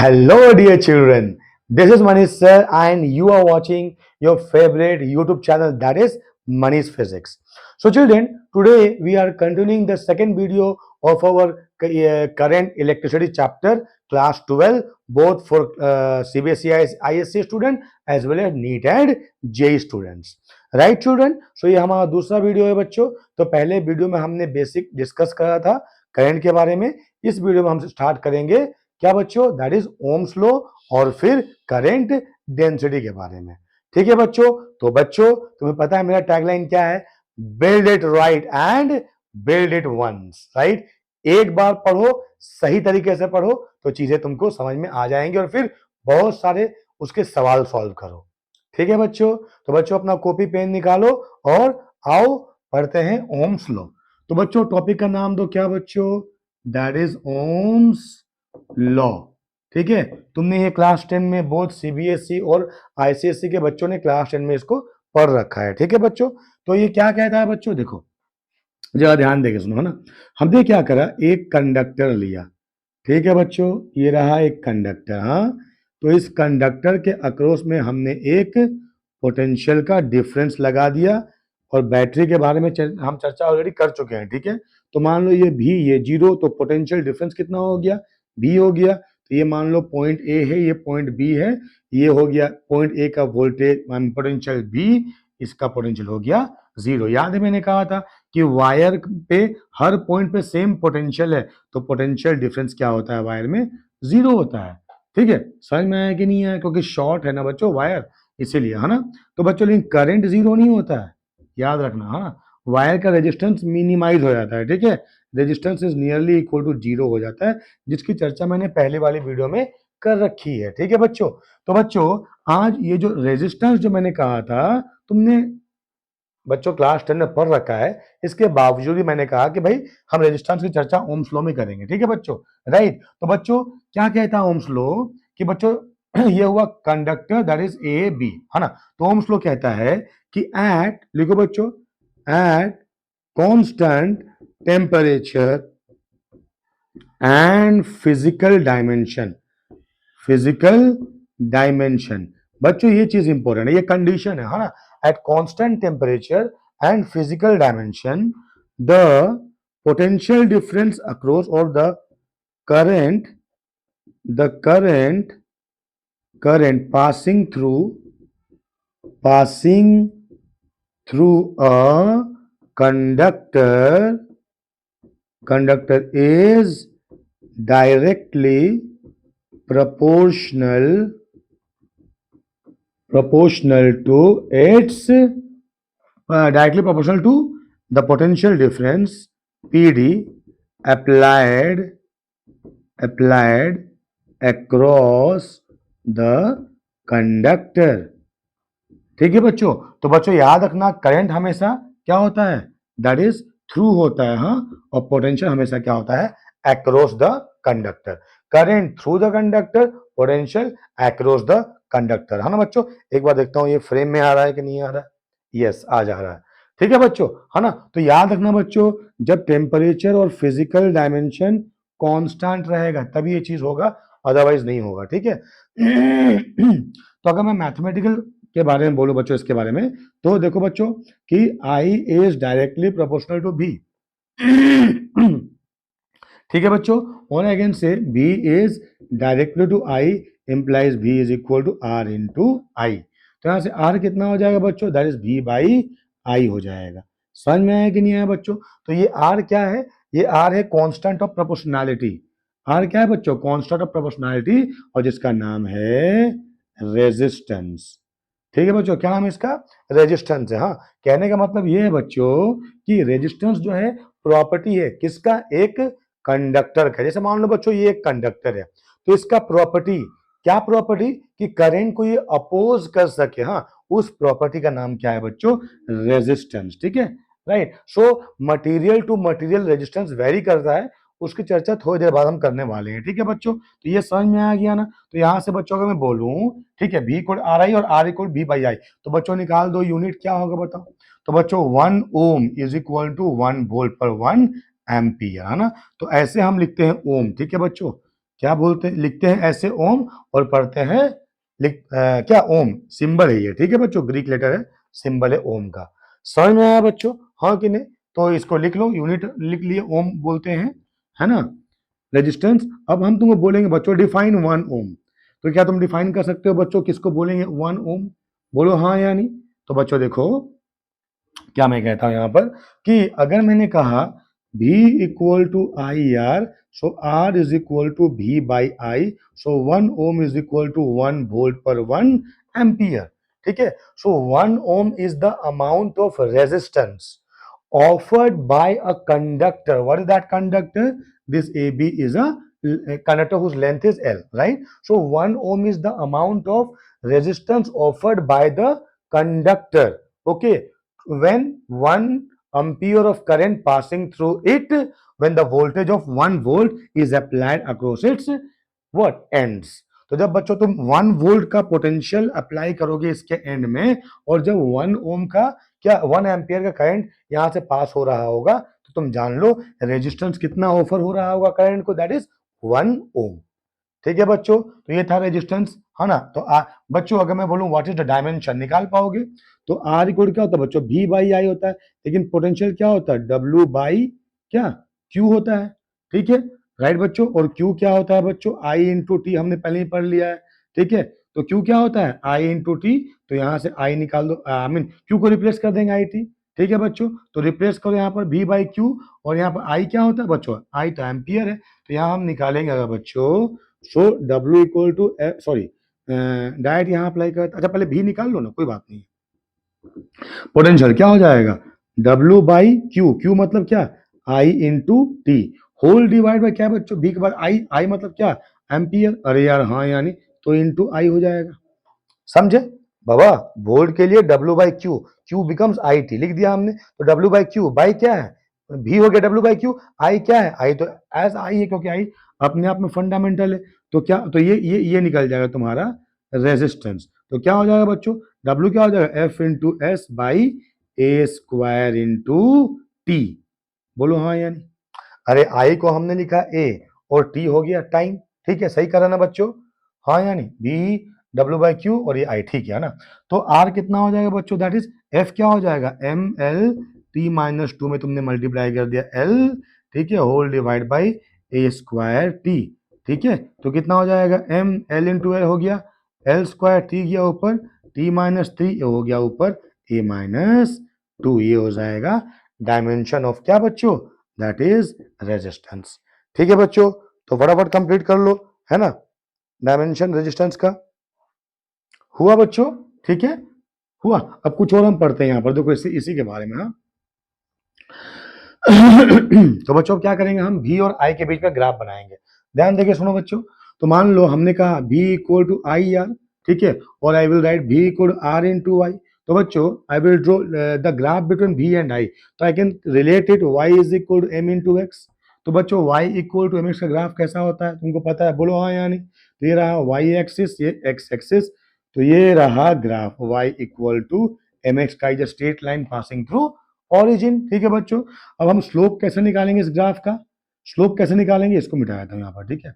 Hello, dear children. This is Manish sir, and you are watching your favorite YouTube channel, that is Manish Physics. So, children, today we are continuing the second video of our current electricity chapter, class 12, both for CBSE ISC student as well as NEET and JEE students. Right children, so ये हमारा दूसरा video है बच्चों. तो पहले video में हमने basic discuss करा था करंट के बारे में. इस वीडियो में हम स्टार्ट करेंगे क्या बच्चों, दैट इज ओम्स लॉ और फिर करंट डेंसिटी के बारे में. ठीक है बच्चों. तो बच्चों, तुम्हें पता है मेरा टैगलाइन क्या है? Build it right and build it once. Right, एक बार पढ़ो, सही तरीके से पढ़ो तो चीजें तुमको समझ में आ जाएंगी और फिर बहुत सारे उसके सवाल सॉल्व करो. ठीक है बच्चों. तो बच्चों अपना कॉपी पेन निकालो और आओ पढ़ते हैं ओम्स लॉ. तो बच्चों टॉपिक का नाम दो क्या बच्चों? That is ohms law. ठीक है. तुमने ये क्लास 10 में बहुत सीबीएसई और आईसीएसई के बच्चों ने क्लास 10 में इसको पढ़ रखा है. ठीक है बच्चों. तो ये क्या कहता है बच्चों? देखो जरा ध्यान देके सुनो, है ना. हमने क्या करा, एक कंडक्टर लिया. ठीक है बच्चों, ये रहा एक कंडक्टर. हाँ, तो इस कंडक्टर के अक्रॉस में हमने एक पोटेंशियल का डिफरेंस लगा दिया और बैटरी के बारे में हम चर्चा ऑलरेडी कर चुके हैं. ठीक है. तो मान लो ये भी, ये जीरो, तो पोटेंशियल डिफरेंस कितना हो गया? बी हो गया. तो ये मान लो पॉइंट ए है, ये पॉइंट बी है, ये हो गया पॉइंट ए का वोल्टेज पोटेंशियल बी, इसका पोटेंशियल हो गया जीरो. याद है मैंने कहा था कि वायर पे हर पॉइंट पे सेम पोटेंशियल है, तो पोटेंशियल डिफरेंस क्या होता है वायर में? जीरो होता है. ठीक है. समझ में आया कि नहीं आया? क्योंकि शॉर्ट है ना बच्चों वायर, इसीलिए, है ना. तो बच्चों लेकिन करंट जीरो नहीं होता है, याद रखना. हाँ, वायर का रेजिस्टेंस मिनिमाइज हो जाता है. ठीक है. Resistance is nearly equal to zero हो जाता है, जिसकी चर्चा मैंने पहले वाली वीडियो में कर रखी है. ठीक है बच्चों. तो बच्चों आज ये जो रेजिस्टेंस जो मैंने कहा था, तुमने बच्चों क्लास 10 में पढ़ रखा है, इसके बावजूद भी मैंने कहा कि भाई हम रेजिस्टेंस की चर्चा ओम्स लॉ में करेंगे. ठीक है बच्चों. राइट. तो बच्चों क्या कहता है ओम्स लॉ कि बच्चों ये हुआ conductor that is A B, है ना. तो ओम्स लॉ कहता है कि एट, लिखो बच्चों, eight constant temperature and physical dimension. बच्चों ये चीज इंपॉर्टेंट है, ये कंडीशन है ना. Eight constant temperature and physical dimension the potential difference across और the current passing through a conductor is directly proportional to its directly proportional to the potential difference PD applied across the conductor. ठीक है बच्चों. तो बच्चों याद रखना, current हमेशा क्या होता है? दैट इज थ्रू होता है. हाँ, और पोटेंशियल हमेशा क्या होता है? Across the conductor. Current through the conductor, potential across the conductor, है ना बच्चों. एक बार देखता हूं ये फ्रेम में आ रहा है कि नहीं आ रहा है. यस, आ जा रहा है. ठीक है बच्चों, है ना. तो याद रखना बच्चों, जब टेम्परेचर और फिजिकल डायमेंशन कांस्टेंट रहेगा तभी ये चीज होगा, अदरवाइज नहीं होगा. ठीक है. तो अगर मैं मैथमेटिकल के बारे में बोलूं बच्चों, इसके बारे में, तो देखो बच्चों कि I is directly proportional to B. ठीक है बच्चों. और अगेन से B is directly to I implies B is equal to R into I. तो यहां से R कितना हो जाएगा बच्चों? That is B by I हो जाएगा. समझ में आया कि नहीं आया बच्चों? तो ये R क्या है? ये R है कांस्टेंट ऑफ प्रोपोर्शनैलिटी. R क्या है बच्चों? कांस्टेंट ऑफ प्रोपोर्शनैलिटी, और जिसका नाम है रेजिस्टेंस. ठीक है बच्चों, क्या नाम है इसका? रेजिस्टेंस है. हाँ, कहने का मतलब ये है बच्चों कि रेजिस्टेंस जो है प्रॉपर्टी है किसका? एक कंडक्टर का. जैसे मान लो बच्चों ये एक कंडक्टर है, तो इसका प्रॉपर्टी क्या? प्रॉपर्टी कि करंट को ये अपोज कर सके. हाँ, उस प्रॉपर्टी का नाम क्या है बच्चों? रेजिस्टेंस. ठीक है. Right. So material to material resistance vary करता है, उसकी चर्चा थोड़ी देर बाद हम करने वाले हैं. ठीक है बच्चों. तो ये समझ में आ गया ना. तो यहां से बच्चों अगर मैं बोलूं, ठीक है, B इक्वल आर आई और R equal B by I, तो बच्चों निकाल दो यूनिट क्या होगा बताओ. तो बच्चों 1 ohm is equal to 1 volt per 1 ampere, है ना. तो ऐसे हम लिखते हैं ओम. ठीक है बच्चों. क्या बोलते हैं, लिखते हैं ऐसे ओम और पढ़ते हैं क्या ओम सिंबल है ये, ठीक है बच्चों, ग्रीक लेटर है, सिंबल है ओम का। समझ में आया बच्चों, हाँ कि नहीं? तो इसको लिख लो, यूनिट लिख लिए, ओम बोलते हैं, है ना, रेजिस्टेंस। अब हम तुमको बोलेंगे बच्चों डिफाइन 1 ओम। तो क्या तुम डिफाइन कर सकते हो बच्चों, किसको बोलेंगे 1 ओम? बोलो हाँ या नहीं। तो बच्चों देखो क्या मैं कहता हूं यहां पर, कि अगर मैंने कहा V equal to I R, so R is equal to V by I, so 1 ohm is equal to 1 volt per 1 ampere, ठीक है। So 1 ohm is the amount of resistance offered by a conductor. What is that conductor? This AB is a conductor whose length is L, right? So 1 ohm is the amount of resistance offered by the conductor. Okay, when 1 ampere of current passing through it, when the voltage of 1 volt is applied across its what ends. तो जब बच्चों तुम 1 volt का potential apply करोगे इसके and में, और जब 1 ओम का क्या 1 एम्पियर का करंट यहां से पास हो रहा होगा, तो तुम जान लो रेजिस्टेंस कितना ऑफर हो रहा होगा करंट को, दैट इज 1 ओम। ठीक है बच्चों, तो ये था रेजिस्टेंस, है ना। तो बच्चों अगर मैं बोलूं व्हाट इज द डायमेंशन, निकाल पाओगे? तो आर इक्वल क्या होता है बच्चों, V बाई आई होता है, लेकिन पोटेंशियल क्या होता है, W बाई क्या Q होता है, ठीक है, राइट बच्चों। और Q क्या होता है बच्चों, I इंटू टी, हमने पहले ही पढ़ लिया है, ठीक है। तो Q क्या होता है, I इंटू टी, तो यहाँ से I निकाल दो, आई मीन Q को रिप्लेस कर देंगे आई टी, ठीक है बच्चों। तो रिप्लेस करो यहाँ पर V बाई क्यू, और यहाँ पर I क्या होता है बच्चों, I तो एम्पियर है, तो यहाँ हम निकालेंगे अगर बच्चों, so W equal to sorry direct यहाँ अप्लाई कर, अच्छा पहले भी निकाल लो ना, कोई बात नहीं। पोटेंशियल क्या हो जाएगा, W बाई क्यू, क्यू मतलब क्या, I into T, whole divide by क्या बच्चों, V के बाद I मतलब क्या, एम्पियर, अरे यार हाँ यानी, तो इंटू I हो जाएगा, समझे बाबा। वोल्ट के लिए W by Q, Q becomes I T, लिख दिया हमने। तो W बाई क्यू, बाई क्या है, भी हो गया W बाई क्यू, आई क्या है, आई तो एज आई है, क्योंकि आई अपने आप में फंडामेंटल है। तो क्या, तो ये निकल जाएगा तुम्हारा रेजिस्टेंस। तो क्या हो जाएगा बच्चों, W क्या हो जाएगा, F into S by A square into T. बोलो हाँ या नहीं। अरे आई को हमने लिखा ए, और टी हो गया टाइम, ठीक है, सही करा ना बच्चों, हाँ या नहीं। बी W बाई क्यू और ये आई, ठीक है ना। तो R कितना हो जाएगा बच्चों, दैट इज F क्या हो जाएगा, M L T minus two में तुमने मल्टीप्लाई कर दिया L, ठीक है, whole divide by A square T, ठीक है। तो कितना हो जाएगा, एम एल इंटू एल हो गया, एल स्क्वायर टी गया ऊपर, टी माइनस थ्री हो गया ऊपर ए माइनस टू, ये हो जाएगा डायमेंशन ऑफ क्या बच्चों, दैट इज रेजिस्टेंस। ठीक है बच्चों, तो फटाफट कंप्लीट कर लो, है ना, डायमेंशन रेजिस्टेंस का हुआ बच्चों, ठीक है, हुआ। अब कुछ और हम पढ़ते हैं यहाँ पर, देखो इसी के बारे में, हाँ। तो बच्चों क्या करेंगे, हम V और I के बीच में ग्राफ बनाएंगे, ध्यान देके सुनो बच्चों। तो मान लो हमने कहा V equal to I R, ठीक है, और I will write V equal to R into Y. तो बच्चों I will draw the graph between V and I, तो I can relate it Y is equal to M into X. तो बच्चों Y equal to M X का graph कैसा होता है, तुमको पता है, बोलो हाँ या नहीं। तो ये रहा Y एक्सिस, ये X एक्सिस, तो ये रहा graph Y equal to M X का, is a straight line passing through origin, ठीक है बच्चों। अब हम स्लोप कैसे निकालेंगे इस ग्राफ का, स्लोप कैसे निकालेंगे, इसको मिटाया था यहाँ पर, ठीक है।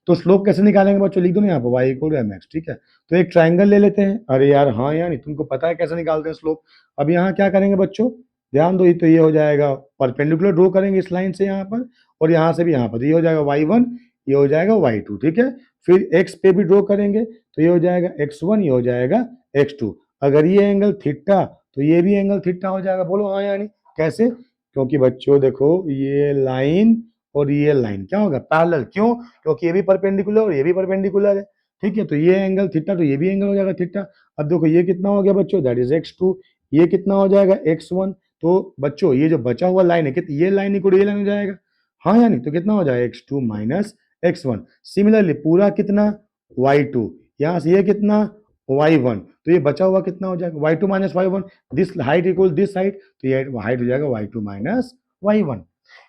तो स्लोप कैसे निकालेंगे बच्चों, लिख दो ना यहाँ पर y equal to M X, ठीक है। तो एक ट्राइंगल ले लेते हैं, अरे यार हाँ यार, तुमको पता है कैसे निकालते हैं स्लोप। अब यहाँ क्या करेंगे बच्चों, ध्यान दो, तो ये हो जाएगा परपेंडिकुलर ड्रॉ करेंगे इस लाइन से यहाँ पर, और यहाँ से भी यहाँ पर, ये हो जाएगा y1, ये हो जाएगा y2, ठीक है। फिर x पे भी ड्रॉ करेंगे, तो ये हो जाएगा x1, ये हो जाएगा x2। अगर ये एंगल थीटा, तो ये भी एंगल थीटा हो जाएगा, बोलो हाँ यानी। कैसे, क्योंकि बच्चों देखो ये लाइन और ये लाइन क्या होगा, पैरेलल, क्यों, क्योंकि ये भी परपेंडिकुलर और ये भी परपेंडिकुलर है, ठीक है। तो ये एंगल थीटा, तो ये भी एंगल हो जाएगा थीटा। अब देखो ये कितना हो गया बच्चों, दैट इज x2, ये कितना हो जाएगा x1। तो बच्चों ये जो बचा हुआ लाइन है, कितना, ये लाइन इक्वल ये लाइन हो जाएगा, हाँ यानी, तो कितना हो जाएगा x2 माइनस x1। सिमिलरली पूरा कितना y2, यहाँ से ये कितना y1, तो ये बचा हुआ कितना हो जाएगा y2 minus y1, this height equal this height, तो ये हाइट हो जाएगा y2 माइनस y1।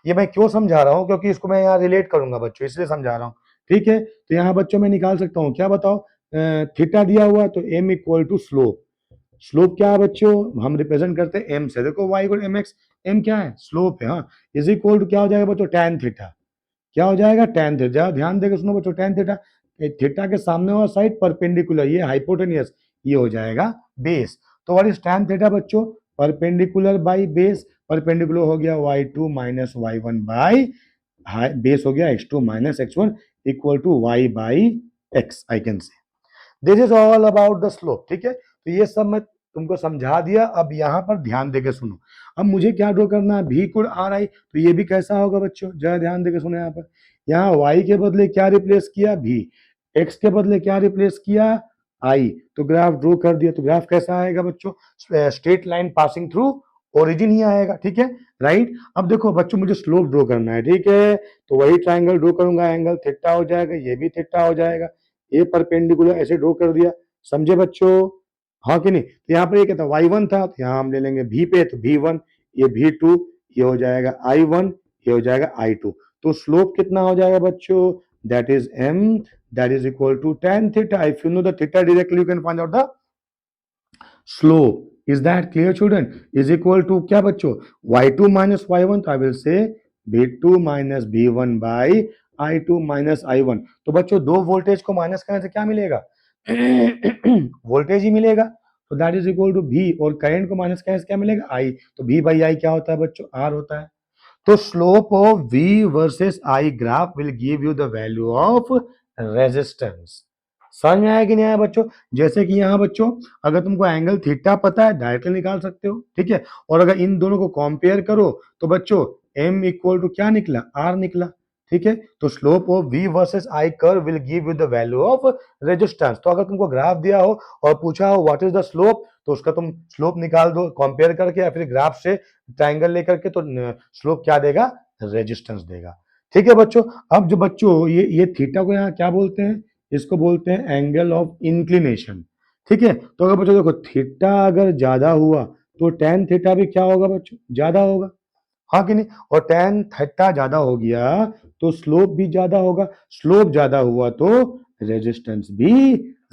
ये मैं क्यों समझा रहा हूँ, क्योंकि इसको मैं यहाँ रिलेट करूंगा बच्चों, इसलिए समझा रहा हूँ, ठीक है। तो यहाँ बच्चों मैं निकाल सकता हूँ, क्या बताओ, थीटा दिया हुआ, तो m equal to slope, slope क्या है बच्चों, हम रिप्रेजेंट करते हैं m से, देखो y equal M X, m क्या है, स्लोप है, हाँ, इज इक्वल टू क्या हो जाएगा बच्चों, tan थीटा, क्या हो जाएगा, tan थीटा। ध्यान देकर सुनो बच्चों, tan थीटा, थीटा के सामने वाला साइड परपेंडिकुलर, ये हाइपोटेनियस, ये हो जाएगा बेस। तो व्हाट इज tan थीटा बच्चों, परपेंडिकुलर बाई बेस, परपेंडिकुलर हो गया y2 minus y1 by base हो गया x2 minus x1 equal to y by x, I can say this is all about the slope. ठीक है, तो ये सब मैं तुमको समझा दिया। अब यहाँ पर ध्यान देके सुनो, अब मुझे क्या ड्रॉ करना है, भी कुड आर आई, तो ये भी कैसा होगा बच्चों, जरा ध्यान देके सुनो। यहाँ पर यहाँ y के बदले क्या रिप्लेस किया, भी, x के बदले क्या रिप्लेस किया, आई, तो ग्राफ ड्रॉ कर दिया। तो ग्राफ कैसा आएगा बच्चों, straight line passing through origin ही आएगा। ठीक है, राइट। अब देखो बच्चों, मुझे स्लोप ड्रॉ करना है, ठीक है, तो वही ट्राइंगल ड्रॉ करूंगा, एंगल थीटा हो जाएगा, ये भी थीटा हो जाएगा, ये परपेंडिकुलर ऐसे ड्रॉ कर दिया, समझे बच्चों, हाँ कि नहीं। तो यहाँ पर ये कहता y1 था, तो यहाँ हम ले लेंगे v पे, तो v1, ये v2, ये हो जाएगा i1, ये हो जाएगा i2। तो स्लोप कितना हो जाएगा बच्चों, that is m, that is equal to tan theta. If you know the theta directly you can find out the slope. Is that clear children, is equal to क्या बच्चों, y2 माइनस y1, तो I will say v2 minus v1 by i2 minus i1। तो बच्चों दो voltage को minus करने से क्या मिलेगा, वोल्टेज ही मिलेगा, तो that is equal to v, और करंट को माइनस करने से क्या मिलेगा, i, तो v बाई i क्या होता है बच्चों, r होता है। तो slope of v versus i graph will give you the value of resistance. समझ में आया कि नहीं आया बच्चों, जैसे कि यहाँ बच्चों अगर तुमको एंगल थीटा पता है डायरेक्टली निकाल सकते हो, ठीक है, और अगर इन दोनों को कंपेयर करो तो बच्चों m इक्वल टू क्या निकला, r निकला। ठीक है, तो slope of v versus i curve will give you the value of resistance. तो अगर तुमको ग्राफ दिया हो और पूछा हो व्हाट इज द स्लोप, तो उसका तुम स्लोप निकाल दो कंपेयर करके, या फिर ग्राफ से ट्राइंगल लेकर के, तो स्लोप क्या देगा, रेजिस्टेंस देगा। ठीक है बच्चों, अब जो बच्चों ये थीटा को यहाँ क्या बोलते हैं, इसको बोलते हैं एंगल ऑफ इंक्लिनेशन। ठीक है, तो अगर बच्चों देखो थीटा अगर ज्यादा हुआ तो tan थीटा भी क्या होगा बच्चों, ज्यादा होगा, हाँ कि नहीं, और tan थीटा ज्यादा हो गया तो स्लोप भी ज्यादा होगा, स्लोप ज्यादा हुआ तो रेजिस्टेंस भी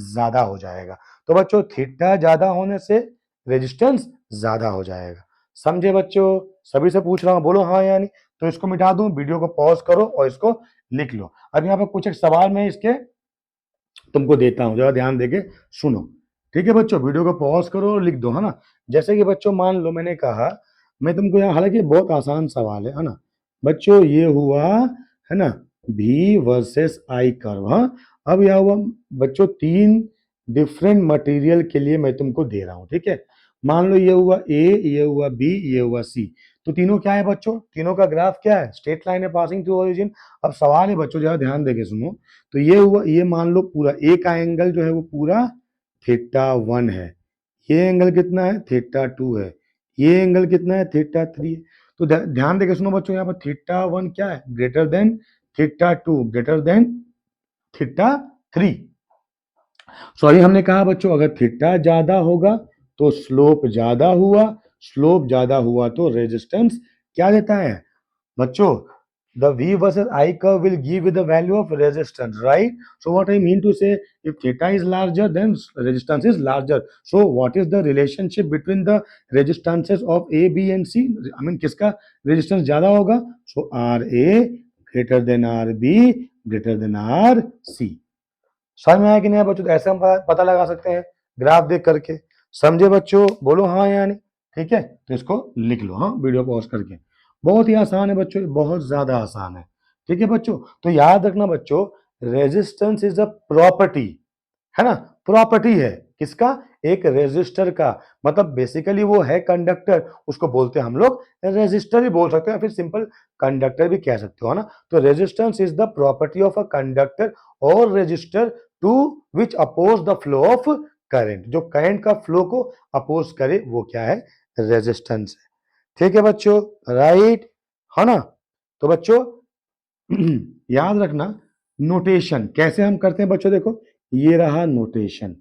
ज्यादा हो जाएगा। तो बच्चों थीटा ज्यादा होने से रेजिस्टेंस ज्यादा हो जाएगा। समझे बच्चों, सभी से पूछ रहा हूं, बोलो हाँ या नहीं। तो इसको मिटा दूं, वीडियो को पॉज करो और इसको लिख लो। अब यहाँ पे कुछ एक सवाल मैं इसके तुमको देता हूं, जरा ध्यान देके सुनो। ठीक है बच्चों, वीडियो को पॉज करो और लिख दो, है ना। जैसे कि बच्चों मान लो मैंने कहा, मैं तुमको यहाँ, हालांकि बहुत आसान सवाल है ना बच्चों, ये हुआ है ना भी वर्सेस आई कर्व। हाँ, अब यह हुआ बच्चों तीन डिफरेंट मटेरियल के लिए मैं तुमको दे रहा हूं, ठीक है। मान लो ये हुआ ए, ये हुआ बी, ये हुआ सी, तो तीनों क्या है बच्चों, तीनों का ग्राफ क्या है, स्ट्रेट लाइन है पासिंग थ्रू ओरिजिन। अब सवाल है बच्चों, जरा ध्यान देके सुनो, तो ये हुआ, ये मान लो पूरा ए का एंगल जो है वो पूरा थीटा 1 है, ये एंगल कितना है, थीटा 2 है, ये एंगल कितना है, थीटा 3 है। तो ध्यान देके सुनो बच्चों, यहाँ पर थीटा 1 क्या है, greater than theta 2, greater than theta 3। Sorry, हमने कहा बच्चों अगर थीटा ज्यादा होगा तो स्लोप ज्यादा हुआ, स्लोप ज्यादा हुआ तो रेजिस्टेंस क्या देता है बच्चों, the V versus I curve will give you the value of resistance, right? So what I mean to say, if theta is larger, then resistance is larger. So what is the relationship between the resistances of A, B and C? I mean किसका resistance ज्यादा होगा? So RA greater than RB greater than RC. समझ में आया कि नहीं बच्चों, तो ऐसे हम पता लगा सकते हैं ग्राफ देख करके। समझे बच्चों, बोलो हाँ या नहीं। ठीक है, तो इसको लिख लो, हाँ, वीडियो पॉज करके। बहुत ही आसान है बच्चों, बहुत ज्यादा आसान है। ठीक है बच्चों, तो याद रखना बच्चों, रेजिस्टेंस इज अ प्रॉपर्टी, है ना, प्रॉपर्टी है किसका, एक रेजिस्टर का। मतलब बेसिकली वो है कंडक्टर, उसको बोलते हैं हम लोग रेजिस्टर ही बोल सकते हैं, फिर सिंपल कंडक्टर भी कह सकते हो, है ना। तो resistance is the property of a conductor और resistor to which oppose the flow of current, जो करंट का फ्लो को अपोज करे वो क्या है, रेजिस्टेंस है। ठीक है बच्चों, राइट, है ना। तो बच्चों याद रखना, नोटेशन कैसे हम करते हैं बच्चों, देखो ये रहा नोटेशन,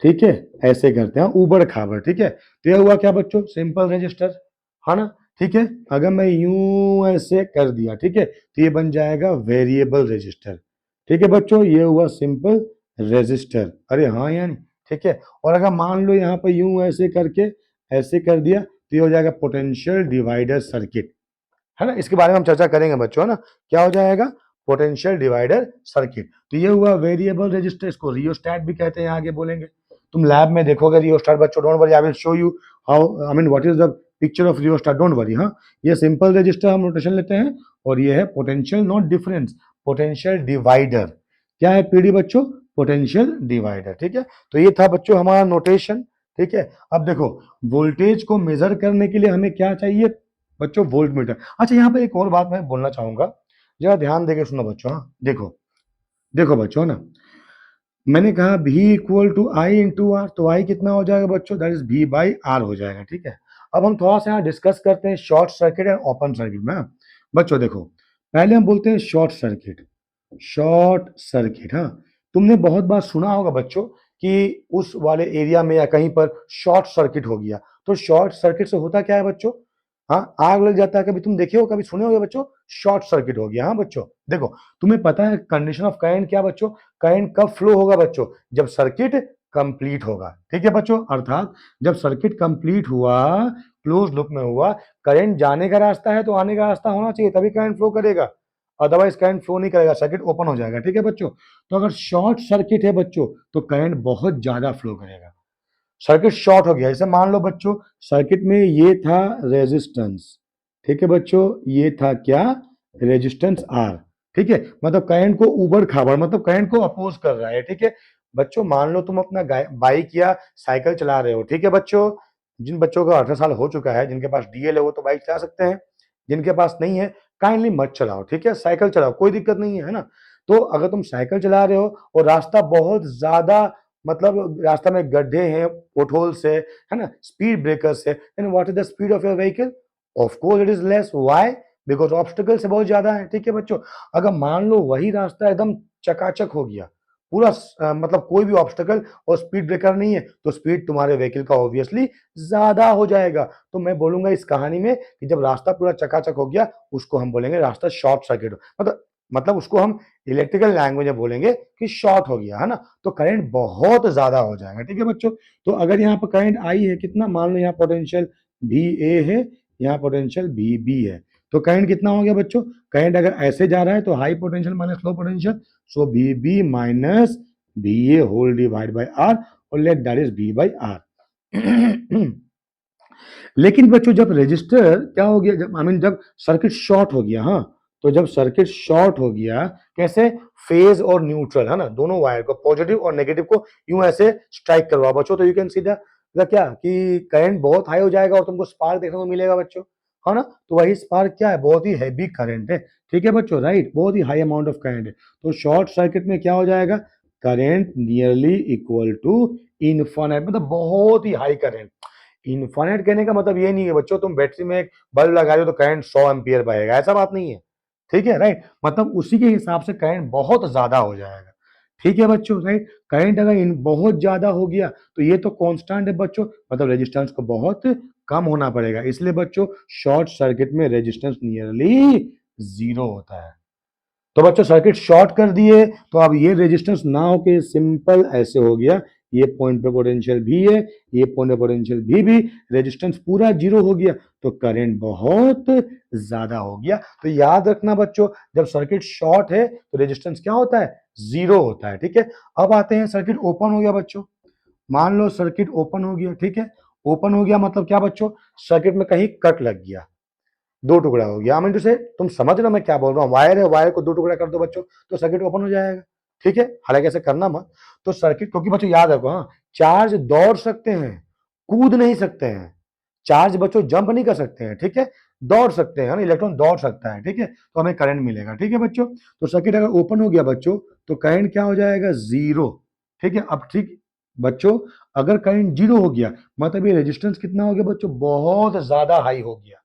ठीक है, ऐसे करते हैं ऊबड़ खाबड़। ठीक है, तो ये हुआ क्या बच्चों, सिंपल रजिस्टर, है ना। ठीक है, अगर मैं यूं ऐसे कर दिया, ठीक है, तो ये बन जाएगा वेरिएबल रजिस्टर। ठीक है बच्चों, ये हुआ सिंपल रजिस्टर, अरे हाँ यानी, ठीक है। और अगर मान लो यहाँ पर यूं ऐसे करके ऐसे कर दिया, तो ये हो जाएगा पोटेंशियल डिवाइडर सर्किट, है ना, इसके बारे में हम चर्चा करेंगे बच्चों, है ना। क्या हो जाएगा, पोटेंशियल डिवाइडर सर्किट। तो ये हुआ वेरिएबल रेजिस्टर, इसको रियोस्टैट भी कहते हैं, आगे बोलेंगे। तुम लैब में देखोगे रियोस्टैट बच्चों, don't worry, I will show you how, I mean what is the picture of rheostat, don't worry. हाँ, ये सिंपल रेजिस्टर हम नोटेशन लेते हैं, और ये है potential not difference, potential divider. क्या है पीडी बच्चों, पोटेंशियल डिवाइडर, ठीक है। तो ये था बच्चों हमारा नोटेशन, ठीक है। अब देखो, वोल्टेज को मेजर करने के लिए हमें क्या चाहिए बच्चों, वोल्ट मीटर। अच्छा, यहाँ पे एक और बात मैं बोलना चाहूंगा, जरा ध्यान देके सुनो बच्चों। हाँ, देखो देखो बच्चों ना, मैंने कहा V equal to I into R, तो आई कितना हो जाएगा बच्चों, that is V by R हो जाएगा, ठीक है। अब हम थोड़ा सा यहाँ डिस्कस करते हैं short circuit and open circuit में। बच्चों देखो, पहले हम बोलते हैं शॉर्ट सर्किट। शॉर्ट सर्किट, हाँ, तुमने बहुत बार सुना होगा बच्चों कि उस वाले एरिया में या कहीं पर शॉर्ट सर्किट हो गया। तो शॉर्ट सर्किट से होता क्या है बच्चों, हाँ, आग लग जाता है। कभी तुम देखे हो, कभी सुने होगे बच्चों, शॉर्ट सर्किट हो गया। हाँ बच्चों, देखो, तुम्हें पता है कंडीशन ऑफ करंट क्या बच्चों, करंट कब फ्लो होगा बच्चों, जब सर्किट कंप्लीट होगा, ठीक है बच्चों। अर्थात जब सर्किट कंप्लीट हुआ, क्लोज लूप में हुआ, करंट जाने का रास्ता है तो आने का रास्ता होना चाहिए, तभी करंट फ्लो करेगा, अदरवाइज करंट फ्लो नहीं करेगा, सर्किट ओपन हो जाएगा, ठीक है बच्चों। तो अगर शॉर्ट सर्किट है बच्चों, तो करंट बहुत ज्यादा फ्लो करेगा। सर्किट शॉर्ट हो गया, जैसे मान लो बच्चों, सर्किट में ये था रेजिस्टेंस, ठीक है बच्चों, ये था क्या, रेजिस्टेंस आर, ठीक है। मतलब करंट को उबड़ खाबड़, मतलब करंट को अपोज कर रहा है, ठीक है। बच्चों मान लो तुम अपना बाइक या साइकिल चला रहे हो, ठीक है बच्चों। जिन बच्चों का 18 साल हो चुका है, जिनके पास डीएल है, वो तो बाइक चला सकते हैं, जिनके पास नहीं है काइंडली मत चलाओ, ठीक है। साइकिल चलाओ, कोई दिक्कत नहीं है ना। तो अगर तुम साइकिल चला रहे हो और रास्ता बहुत ज्यादा, मतलब रास्ता में गड्ढे हैं, पोटहोल्स है ना, स्पीड ब्रेकर्स है, then what is the speed of your vehicle, of course it is less, why, because obstacles बहुत ज्यादा है, ठीक है बच्चों। अगर मान लो वही रास्ता एकदम चकाचक हो गया, पूरा मतलब कोई भी ऑब्स्टिकल और स्पीड ब्रेकर नहीं है, तो स्पीड तुम्हारे व्हीकल का ऑब्वियसली ज्यादा हो जाएगा। तो मैं बोलूंगा इस कहानी में कि जब रास्ता पूरा चकाचक हो गया, उसको हम बोलेंगे रास्ता शॉर्ट सर्किट, मतलब उसको हम इलेक्ट्रिकल लैंग्वेज में बोलेंगे कि शॉर्ट हो गया, है ना। तो करंट बहुत ज्यादा हो जाएगा, ठीक है बच्चों। तो अगर यहाँ पर करंट आई है कितना, मान लो यहाँ पोटेंशियल भी ए है, यहाँ पोटेंशियल भी बी है, तो करंट कितना हो गया बच्चों, करंट अगर ऐसे जा रहा है तो high potential minus low potential, so B B minus B A whole divide by R, और let that is B by R. लेकिन बच्चों जब रजिस्टर क्या हो गया, जब आई मीन जब सर्किट शॉर्ट हो गया, हाँ, तो जब सर्किट शॉर्ट हो गया, कैसे, फेज और न्यूट्रल, है ना, दोनों वायर को, पॉजिटिव और नेगेटिव को यूं ऐसे स्ट्राइक करवा बच्चों, तो यू कैन सी द क्या कि करंट बहुत हाई हो जाएगा और तुमको स्पार्क देखने को मिलेगा बच्चों, है ना। तो वही स्पार्क क्या है, बहुत ही हैवी करंट है, ठीक है बच्चों, राइट, बहुत ही हाई अमाउंट ऑफ करंट है। तो शॉर्ट सर्किट में क्या हो जाएगा, current nearly equal to infinite, मतलब बहुत ही हाई करंट। इनफाइनाइट कहने का मतलब ये नहीं है बच्चों तुम बैटरी में एक बल्ब लगा रहे हो तो करंट 100 एम्पियर बहेगा, ऐसा बात नहीं है, ठीक है, राइट। मतलब उसी के हिसाब से करंट बहुत ज्यादा हो जाएगा, ठीक है बच्चों, राइट। करंट अगर इन बहुत ज्यादा हो गया तो ये तो कांस्टेंट है बच्चों, मतलब रेजिस्टेंस को बहुत कम होना पड़ेगा, इसलिए बच्चों शॉर्ट सर्किट में रेजिस्टेंस नियरली जीरो होता है। तो बच्चों सर्किट शॉर्ट कर दिए, तो अब ये रेजिस्टेंस ना होके सिंपल ऐसे हो गया, ये पॉइंट पे पोटेंशियल भी है, ये पॉइंट पे पोटेंशियल भी रेजिस्टेंस पूरा जीरो हो गया, तो करंट बहुत ज्यादा हो गया। तो याद रखना बच्चों, जब सर्किट शॉर्ट है तो रेजिस्टेंस क्या होता है, जीरो होता है, ठीक है। अब आते हैं सर्किट ओपन हो गया बच्चों, मान लो सर्किट ओपन हो गया, ठीक है। ओपन हो गया मतलब क्या बच्चों, सर्किट में कहीं कट लग गया, दो टुकड़ा हो गया, मैं जैसे तुम समझ रहे हो मैं क्या बोल रहा हूँ, वायर है, वायर को दो टुकड़ा कर दो बच्चों, तो सर्किट ओपन हो जाएगा, ठीक है। हालांकि ऐसे करना मत। तो सर्किट, क्योंकि बच्चों याद रखो, हाँ, चार्ज दौड़ सकते हैं, कूद नहीं सकते हैं, चार्ज बच्चों जंप नहीं कर सकते हैं, ठीक है, दौड़ सकते हैं, इलेक्ट्रॉन दौड़ सकता है, ठीक है, तो हमें करंट मिलेगा, ठीक है बच्चों। तो सर्किट अगर ओपन हो गया बच्चों, तो करंट क्या हो जाएगा, जीरो, ठीक है। अब ठीक बच्चों, अगर करंट जीरो हो गया मतलब ये रेजिस्टेंस कितना हो गया बच्चों, बहुत ज्यादा हाई हो गया,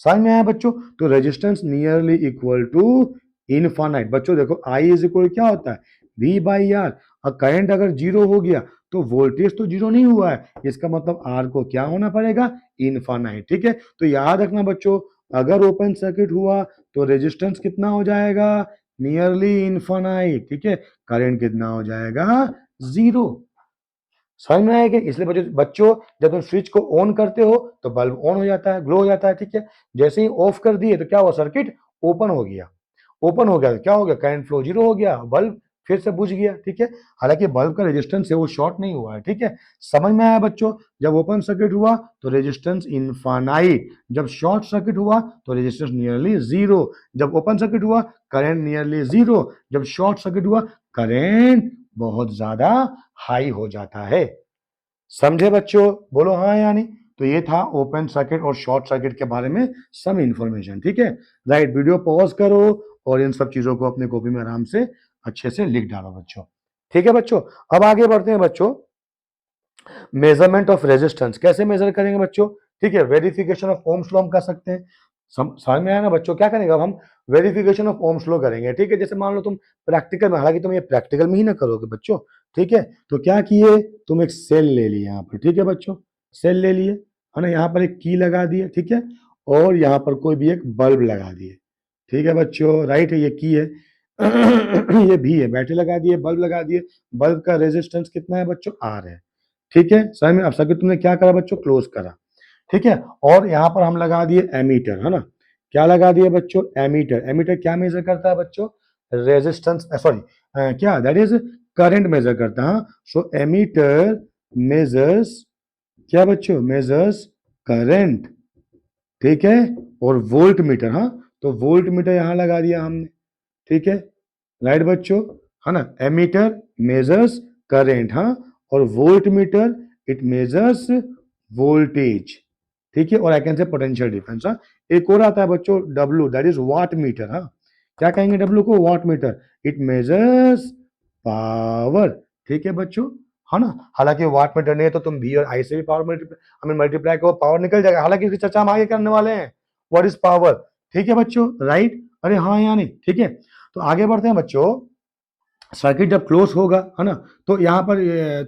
समझ में आया बच्चों। तो resistance nearly equal to infinite, बच्चों देखो आई इज इक्वल क्या होता है, वी बाई आर। और करंट अगर जीरो हो गया तो वोल्टेज तो जीरो नहीं हुआ है, इसका मतलब आर को क्या होना पड़ेगा, इनफाइनाइट, ठीक है। तो याद रखना बच्चों, अगर ओपन सर्किट हुआ तो रेजिस्टेंस कितना हो जाएगा, नियरली इनफाइनाइट, ठीक है, करंट कितना हो जाएगा, जीरो। समझ में आया कि इसलिए बच्चों बच्चों जब तुम स्विच को ऑन करते हो तो बल्ब ऑन हो जाता है, ग्लो हो जाता है, ठीक है। जैसे ही ऑफ कर दिए तो क्या हुआ, सर्किट ओपन हो गया। ओपन हो गया तो क्या हो गया, करंट फ्लो जीरो हो गया, बल्ब फिर से बुझ गया, ठीक है। हालांकि बल्ब का रेजिस्टेंस है वो शॉर्ट नहीं हुआ है, ठीक है। समझ में आया बच्चों, जब ओपन सर्किट हुआ तो रेजिस्टेंस इनफाइनाइट, जब शॉर्ट सर्किट हुआ तो रेजिस्टेंस नियरली जीरो, जब ओपन सर्किट हुआ करंट नियरली जीरो, जब शॉर्ट सर्किट हुआ करंट बहुत ज्यादा हाई हो जाता है। समझे बच्चों, बोलो हाँ या नहीं। तो ये था ओपन सर्किट और शॉर्ट सर्किट के बारे में सम इंफॉर्मेशन, ठीक है। राइट, वीडियो पॉज करो और इन सब चीजों को अपने कॉपी में आराम से अच्छे से लिख डालो बच्चों, ठीक है बच्चों। अब आगे बढ़ते हैं बच्चों, मेजरमेंट ऑफ रेजिस्टेंस कैसे मेजर करेंगे बच्चों, ठीक है। वेरिफिकेशन ऑफ ओम्स लॉ हम कर सकते हैं। समझ में आया ना बच्चों, क्या करेंगे अब हम वेरिफिकेशन ऑफ ओम्स लॉ करेंगे, ठीक है। जैसे मान लो तुम प्रैक्टिकल में, हालांकि तुम ये प्रैक्टिकल में ही ना करोगे बच्चों, ठीक है। तो क्या किए, तुम एक सेल ले लिए यहाँ पर, ठीक है बच्चों, सेल ले लिए, है ना। यहाँ पर एक की लगा दिए, ठीक है, और यहाँ पर कोई भी एक बल्ब लगा दिए, ठीक है बच्चों। राइट है, ये की है ये भी है, बैटरी लगा दिए, बल्ब लगा दिए, बल्ब का रेजिस्टेंस कितना है बच्चों, आर है, ठीक है। समझ में, अब सर्किट तुमने क्या करा बच्चों, क्लोज करा, ठीक है। और यहाँ पर हम लगा दिए एमीटर, है ना। क्या लगा दिए बच्चों, एमीटर। एमीटर क्या मेजर करता है बच्चों, रेजिस्टेंस, सॉरी, क्या, दैट इज करंट मेजर करता है। सो एमीटर मेजर्स क्या बच्चों, मेजर्स करंट, ठीक है। और वोल्ट मीटर, हाँ, तो वोल्ट मीटर यहां लगा दिया हमने, ठीक है। राइट बच्चों, है ना। एमीटर मेजर्स करेंट, हाँ, और volt meter it measures voltage, ठीक है। और I can say potential difference, हाँ। एक और आता है बच्चों W, that is watt meter, हाँ। क्या कहेंगे डब्लू को, watt meter, it measures power, ठीक है बच्चों, है ना। हालांकि वाट मीटर नहीं है तो तुम भी और आई से भी पावर मल्टीप्लाई को पावर निकल जाएगा, हालांकि इसकी चर्चा हम आगे करने वाले हैं, व्हाट इज पावर, ठीक है बच्चों। राइट, अरे हाँ या नहीं, ठीक है। तो आगे बढ़ते हैं बच्चों, सर्किट जब क्लोज होगा, है ना, तो यहाँ पर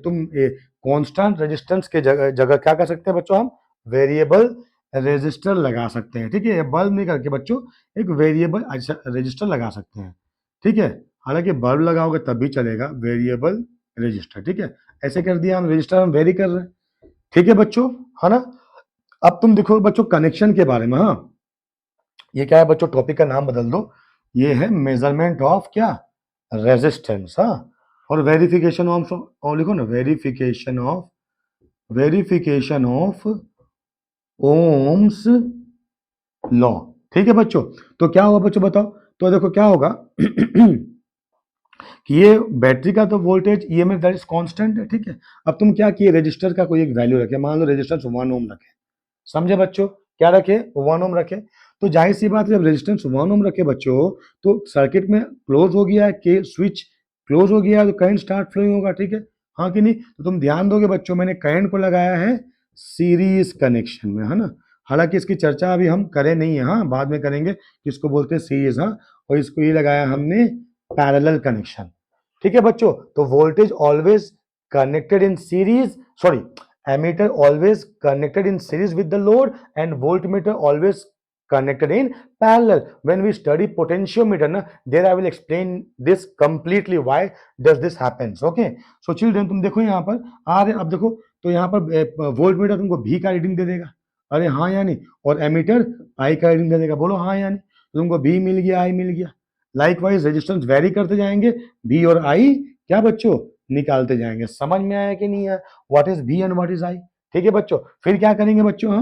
तुम कांस्टेंट रेजिस्टेंस के जगह जगह क्या कर सकते हैं बच्चों, हम वेरिएबल रेजिस्टर लगा सकते हैं, ठीक है। बल्ब नहीं करके बच्चों एक वेरिएबल रेजिस्टर लगा सकते हैं, ठीक है। हालांकि बल्ब लगाओगे तब भी चलेगा, वेरिएबल रजिस्टर, ठीक है। ऐसे कर दिया, हम रजिस्टर हम वेरी कर रहे हैं, ठीक है बच्चों, है ना। अब तुम देखो बच्चों कनेक्शन के बारे में, हाँ, ये क्या है बच्चों, टॉपिक का नाम बदल दो, ये है मेजरमेंट ऑफ क्या, रेजिस्टेंस, हाँ। और वेरिफिकेशन ऑफ, और लिखो ना, वेरिफिकेशन ऑफ ओम्स लॉ, ठीक है बच्चों। तो क्या होगा बच्चों बताओ, तो देखो क्या होगा कि ये बैटरी का तो voltage EMF that is constant है, ठीक है। अब तुम क्या किए, रजिस्टर का कोई एक वैल्यू रखे, मान लो रेजिस्टेंस 1 ओम रखे, समझे बच्चों, क्या रखे, 1 ओम रखे। तो जाहिर सी बात है जब रेजिस्टेंस 1 ओम रखे बच्चों, तो सर्किट में क्लोज हो गया है, के स्विच क्लोज हो गया है, तो करंट स्टार्ट फ्लोइंग होगा, ठीक है, हाँ कि नहीं। तो तुम ध्यान दोगे बच्चों, मैंने करंट को लगाया है सीरीज कनेक्शन में, है ना। हालांकि इसकी चर्चा अभी हम करें नहीं है, हाँ, बाद में करेंगे, किसको बोलते हैं सीरीज, हाँ। और इसको ये लगाया हमने पैरेलल कनेक्शन, ठीक है बच्चों। तो voltage always connected in series, sorry, ammeter always connected in series with the load and voltmeter always connected in parallel. When we study potentiometer na, there I will explain this completely why does this happens, okay. So children तुम देखो यहाँ पर आ रहे, अब देखो तो यहाँ पर वोल्टमीटर तुमको भी का रीडिंग दे देगा, अरे हाँ या नहीं, और एमीटर आई का रीडिंग दे देगा, बोलो हाँ या नहीं। तो तुमको भी मिल गया, आई मिल गया। लाइकवाइज रेजिस्टेंस वेरी करते जाएंगे, भी और आई क्या बच्चों निकालते जाएंगे। समझ में आया कि नहीं आया, what is V and what is I, ठीक है बच्चों। फिर क्या करेंगे बच्चों,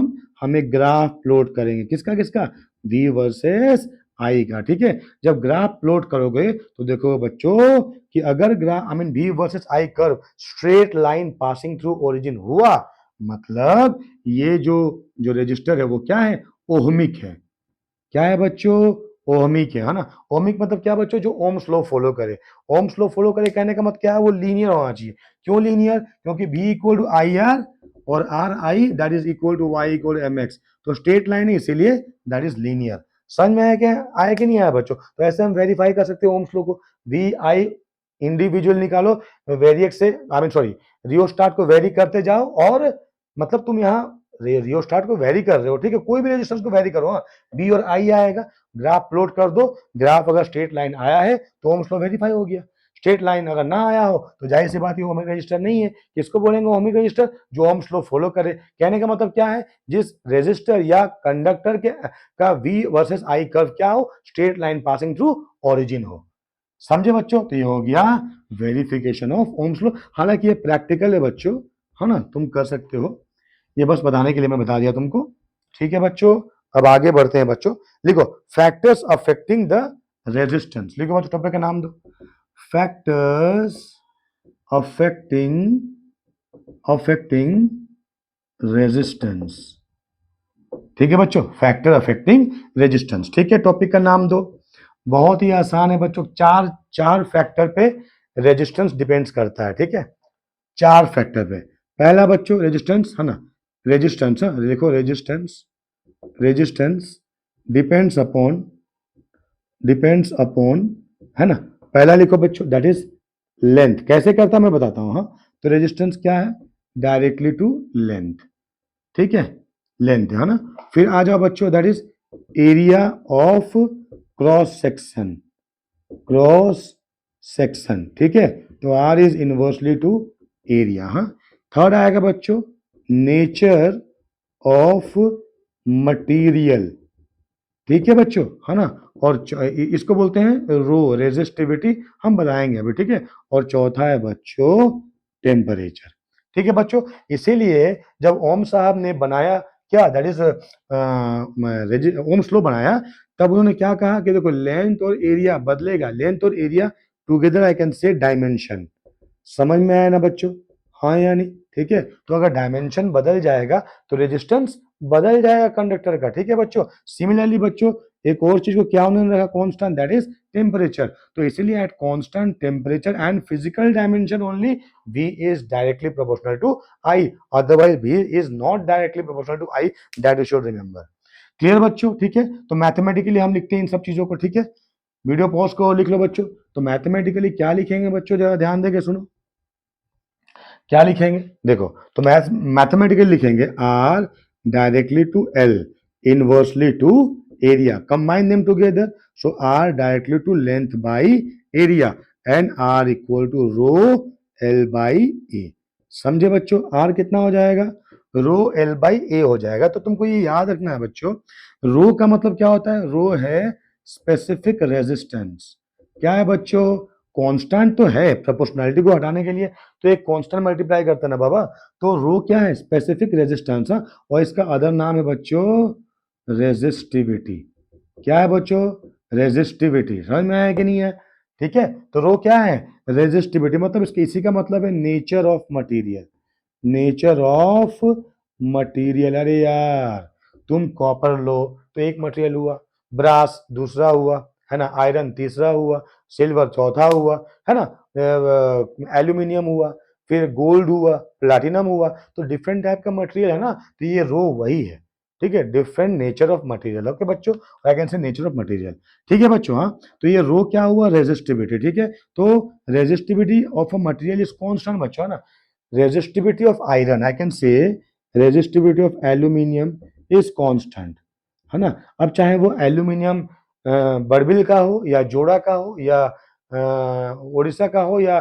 हम एक ग्राफ प्लॉट करेंगे, किसका किसका, वी वर्सेस आई का, ठीक है। जब ग्राफ प्लॉट करोगे तो देखो बच्चों कि अगर graph I mean V versus I curve straight line passing through origin हुआ, मतलब ये जो जो रजिस्टर है वो क्या है, ओहमिक है, क्या है बच्चों, ओहमिक है ना। ओहमिक मतलब क्या बच्चों, जो ओम्स लॉ फॉलो करे। ओम्स लॉ फॉलो करे कहने का मतलब क्या है, वो लीनियर होना चाहिए। क्यों लीनियर, क्योंकि V equal to I R और R I that is equal to Y equal to M X, तो स्ट्रेट लाइन है इसीलिए दैट इज लीनियर। समझ में आया क्या, आया कि नहीं आया बच्चों। तो ऐसे हम वेरीफाई कर सकते हैं ओम्स लॉ को, वी आई इंडिविजुअल निकालो, वेरिएक से आई मीन सॉरी रियोस्टाट को वेरी करते जाओ, और मतलब तुम यहाँ रियोस्टाट को वेरी कर रहे हो, ठीक है, कोई भी रेजिस्टेंस को वेरी करो, हाँ, बी और आई आएगा, ग्राफ प्लॉट कर दो, ग्राफ अगर स्ट्रेट लाइन आया है तो ओम्स लॉ वेरीफाई हो गया। स्ट्रेट लाइन अगर ना आया हो तो जाहिर सी बात है ओमिक रजिस्टर नहीं है। किसको बोलेंगे ओमिक रजिस्टर? जो ओम्स लॉ फॉलो करे। कहने का मतलब क्या है? जिस रेजिस्टर या कंडक्टर के का V वर्सेस I कर्व क्या हो? Straight line passing through origin हो। समझे बच्चों? तो ये हो गया वेरिफिकेशन ऑफ ओम्स लॉ। हालांकि ये प्रैक्टिकल है बच्चों, है ना, तुम कर सकते हो। ये बस बताने के लिए मैं बता दिया तुमको। ठीक है बच्चों, अब आगे बढ़ते हैं बच्चों। लिखो फैक्टर्स अफेक्टिंग द रेजिस्टेंस। लिखो बच्चों, टॉपिक का नाम दो, फैक्टर्स अफेक्टिंग रेजिस्टेंस। ठीक है बच्चों, फैक्टर अफेक्टिंग रेजिस्टेंस। ठीक है, टॉपिक का नाम दो। बहुत ही आसान है बच्चों, चार फैक्टर पे रेजिस्टेंस डिपेंड्स करता है। ठीक है, चार फैक्टर पे। पहला बच्चों रेजिस्टेंस, है ना, रेजिस्टेंस, देखो रेजिस्टेंस डिपेंड्स अपॉन, है ना। पहला लिखो बच्चों, दैट इज लेंथ। कैसे करता मैं बताता हूं। हाँ, तो रेजिस्टेंस क्या है? Directly to length. ठीक है, लेंथ, है ना। फिर आ जाओ बच्चों, that is area of cross section. ठीक है, तो R is inversely to area. हाँ, थर्ड आएगा बच्चों नेचर ऑफ मटीरियल। ठीक है बच्चों, है ना। और इसको बोलते हैं रो, रेजिस्टिविटी हम बताएंगे अभी। ठीक है, और चौथा है बच्चों टेम्परेचर। ठीक है बच्चों, इसीलिए जब ओम साहब ने बनाया क्या, दैट इज ओम्स लॉ बनाया, तब उन्होंने क्या कहा कि देखो लेंथ और एरिया बदलेगा, लेंथ और एरिया टुगेदर आई कैन से डायमेंशन। समझ में आया ना बच्चों? हाँ या नहीं? ठीक है, तो अगर डायमेंशन बदल जाएगा तो रेजिस्टेंस बदल जाएगा कंडक्टर का। ठीक है बच्चों, सिमिलरली बच्चों एक और चीज को क्या उन्होंने रखा कांस्टेंट, दैट इज टेम्परेचर। तो इसीलिए at constant temperature and physical dimension only V is directly proportional to I, otherwise V is not directly proportional to I, that you should remember. Clear बच्चों? ठीक है, तो मैथमेटिकली हम लिखते हैं इन सब चीजों को। ठीक है, वीडियो पॉज करो, लिख लो बच्चों। तो मैथमेटिकली क्या लिखेंगे बच्चों, जरा ध्यान देके सुनो। क्या लिखेंगे देखो, तो मैथमेटिकली लिखेंगे R directly to L inversely to area, combine them together. So R directly to length by area and R equal to rho L by A. समझे बच्चों? R कितना हो जाएगा? रो L बाई ए हो जाएगा। तो तुमको ये याद रखना है बच्चों, रो का मतलब क्या होता है? रो है स्पेसिफिक रेजिस्टेंस। क्या है बच्चों? कांस्टेंट तो है प्रोपोर्शनैलिटी को हटाने के लिए, तो एक कांस्टेंट मल्टीप्लाई करता है ना बाबा। तो रो क्या है? Specific resistance. और इसका अदर नाम है बच्चों रेजिस्टिविटी। क्या है बच्चों? रेजिस्टिविटी। समझ में आया कि नहीं है? ठीक है, तो रो क्या है? रेजिस्टिविटी। मतलब इसके इसी का मतलब है nature of material, nature of material. अरे यार, तुम कॉपर लो तो एक मटेरियल हुआ, ब्रास दूसरा हुआ, है ना, आयरन तीसरा हुआ, सिल्वर चौथा हुआ, है ना, एल्यूमिनियम हुआ, फिर गोल्ड हुआ, प्लैटिनम हुआ। तो डिफरेंट टाइप का मटेरियल है ना, तो ये रो वही है। ठीक है, different nature of material. Okay बच्चों, I can say nature of material. ठीक है बच्चों, हाँ, तो ये रो क्या हुआ? रेजिस्टिविटी। ठीक है, तो resistivity of a material is constant बच्चों, है ना। resistivity of iron, I can say resistivity of aluminium is constant, है ना। अब चाहे वो एल्यूमिनियम बड़बिल का हो या जोड़ा का हो या उड़ीसा का हो या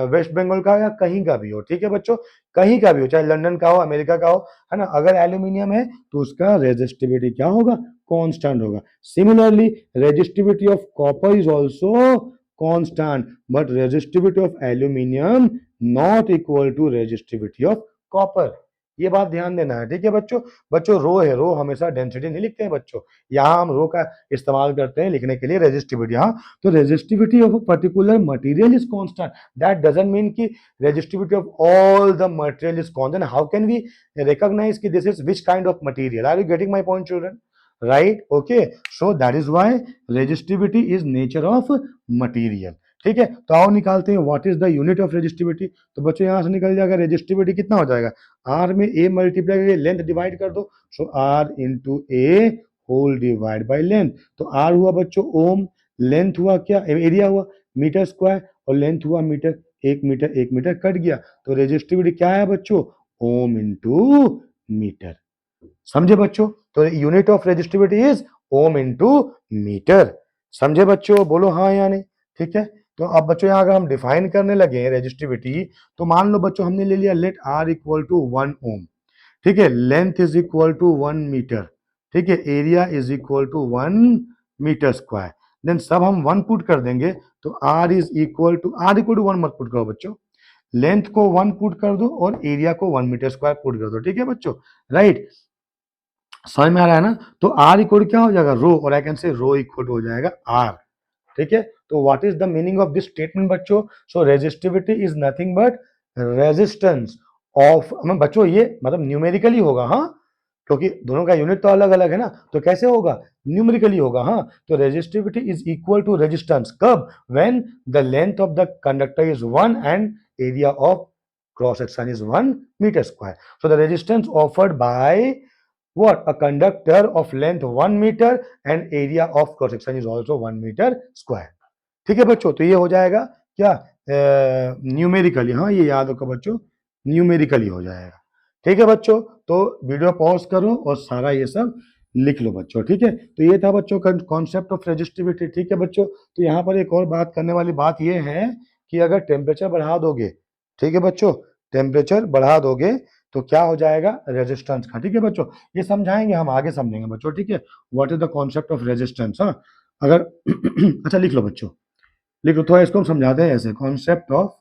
वेस्ट बंगाल का हो या कहीं का भी हो। ठीक है बच्चों, कहीं का भी हो, चाहे लंदन का हो, अमेरिका का हो, है ना, अगर एल्यूमिनियम है तो उसका रेजिस्टिविटी क्या होगा? कांस्टेंट होगा। Similarly resistivity of copper is also constant, but resistivity of aluminium not equal to resistivity of copper. ये बात ध्यान देना है। ठीक है बच्चों, बच्चों रो है, रो हमेशा डेंसिटी नहीं लिखते हैं बच्चों, यहाँ हम रो का इस्तेमाल करते हैं लिखने के लिए रेजिस्टिविटी। हाँ, तो resistivity of a particular material is constant, that doesn't mean कि resistivity of all the material is constant. How can we recognize कि this is which kind of material? Are you getting my point children? Right? Okay, so that is why resistivity is nature of material। ठीक है, तो आओ निकालते हैं what is the unit of resistivity. तो बच्चों यहां से निकल जाएगा रेजिस्टिविटी कितना हो जाएगा? आर में ए मल्टीप्लाई करके लेंथ डिवाइड कर दो, so R into A whole divide by length. तो आर हुआ बच्चों ओम, लेंथ हुआ क्या, एरिया हुआ मीटर स्क्वायर, और लेंथ हुआ मीटर। एक मीटर कट गया, तो रेजिस्टिविटी क्या है बच्चों? Ohm into metre. समझे बच्चों? तो unit of resistivity is ohm into metre. समझे बच्चों? बोलो हाँ या नहीं। ठीक है, तो अब बच्चों यहाँ अगर हम डिफाइन करने लगे रेजिस्टिविटी, तो मान लो बच्चों हमने ले लिया let R equal to 1 ohm, ठीक है, length is equal to 1 metre, ठीक है, area is equal to 1 metre square, then सब हम 1 पुट कर देंगे, तो आर इक्वल टू 1 मत पुट करो बच्चों, लेंथ को 1 पुट कर दो और एरिया को 1 मीटर स्क्वायर पुट कर दो, ठीक है बच्चों, राइट, समझ में आ रहा है ना। तो आर इक्वल क्या हो जाएगा, रो, और आई कैन से रो इक्वल हो जाएगा आर, ठीक है। तो what is the meaning of this statement बच्चों, so resistivity is nothing but resistance of, बच्चों ये मतलब न्यूमेरिकली होगा, हाँ, क्योंकि दोनों का यूनिट तो अलग अलग है ना, तो कैसे होगा, न्यूमेरिकली होगा, हाँ। तो resistivity is equal to resistance कब, when the length of the conductor is 1 and area of cross section is 1 metre square, so the resistance offered by what a conductor of length 1 meter and area of cross section is also 1 meter square, ठीक है बच्चों। तो ये हो जाएगा क्या, numerically, हाँ ये याद रखो बच्चों, न्यूमेरिकली हो जाएगा, ठीक है बच्चों। तो वीडियो पॉज करो और सारा ये सब लिख लो बच्चों, ठीक है। तो ये था बच्चों का कॉन्सेप्ट ऑफ रेजिस्टिविटी, ठीक है बच्चों। तो यहाँ पर एक और बात करने वाली बात ये है कि अगर टेम्परेचर बढ़ा दोगे, ठीक है बच्चों, टेम्परेचर बढ़ा दोगे तो क्या हो जाएगा, रेजिस्टेंस का, ठीक है बच्चों। ये समझाएंगे हम, आगे समझेंगे बच्चों, ठीक है, what is the concept of resistance, हाँ। अगर अच्छा लिख लो बच्चों, लिख लो, थोड़ा इसको हम समझाते हैं ऐसे, कॉन्सेप्ट ऑफ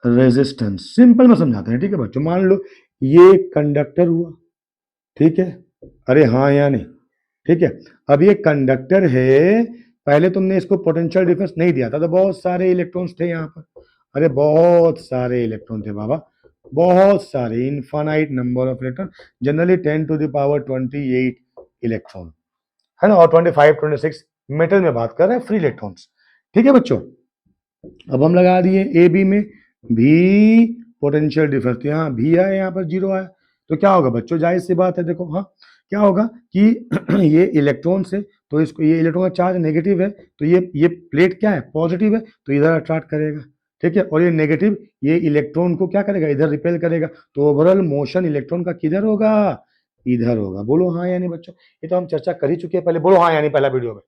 रेजिस्टेंस सिंपल में समझाते हैं, ठीक है बच्चों। मान लो ये कंडक्टर हुआ, ठीक है, अरे हाँ या नहीं, ठीक है। अब ये कंडक्टर है, पहले तुमने इसको पोटेंशियल डिफरेंस नहीं दिया था, तो बहुत सारे इलेक्ट्रॉन्स थे यहाँ पर, अरे बहुत सारे इलेक्ट्रॉन थे बाबा, बहुत सारे, infinite number of electron, generally 10 to the power 28 electron, है ना, और 25 26 मेटल में बात कर रहे हैं, फ्री इलेक्ट्रॉन्स, ठीक है बच्चों। अब हम लगा दिए ए बी में भी पोटेंशियल डिफरेंस, तो यहाँ भी आया, यहाँ पर जीरो आया, तो क्या होगा बच्चों, जाहिर सी बात है, देखो हाँ, क्या होगा कि ये इलेक्ट्रॉन से, तो इसको, ये इलेक्ट्रॉन का चार्ज नेगेटिव है, तो ये प्लेट क्या है, पॉजिटिव है, तो इधर अट्रैक्ट करेगा, ठीक है, और ये नेगेटिव, ये इलेक्ट्रॉन को क्या करेगा, इधर रिपेल करेगा, तो ओवरऑल मोशन इलेक्ट्रॉन का किधर होगा, इधर होगा। बोलो हाँ या नहीं बच्चों, ये तो हम चर्चा कर ही चुके हैं पहले, बोलो हाँ या नहीं पहला वीडियो में,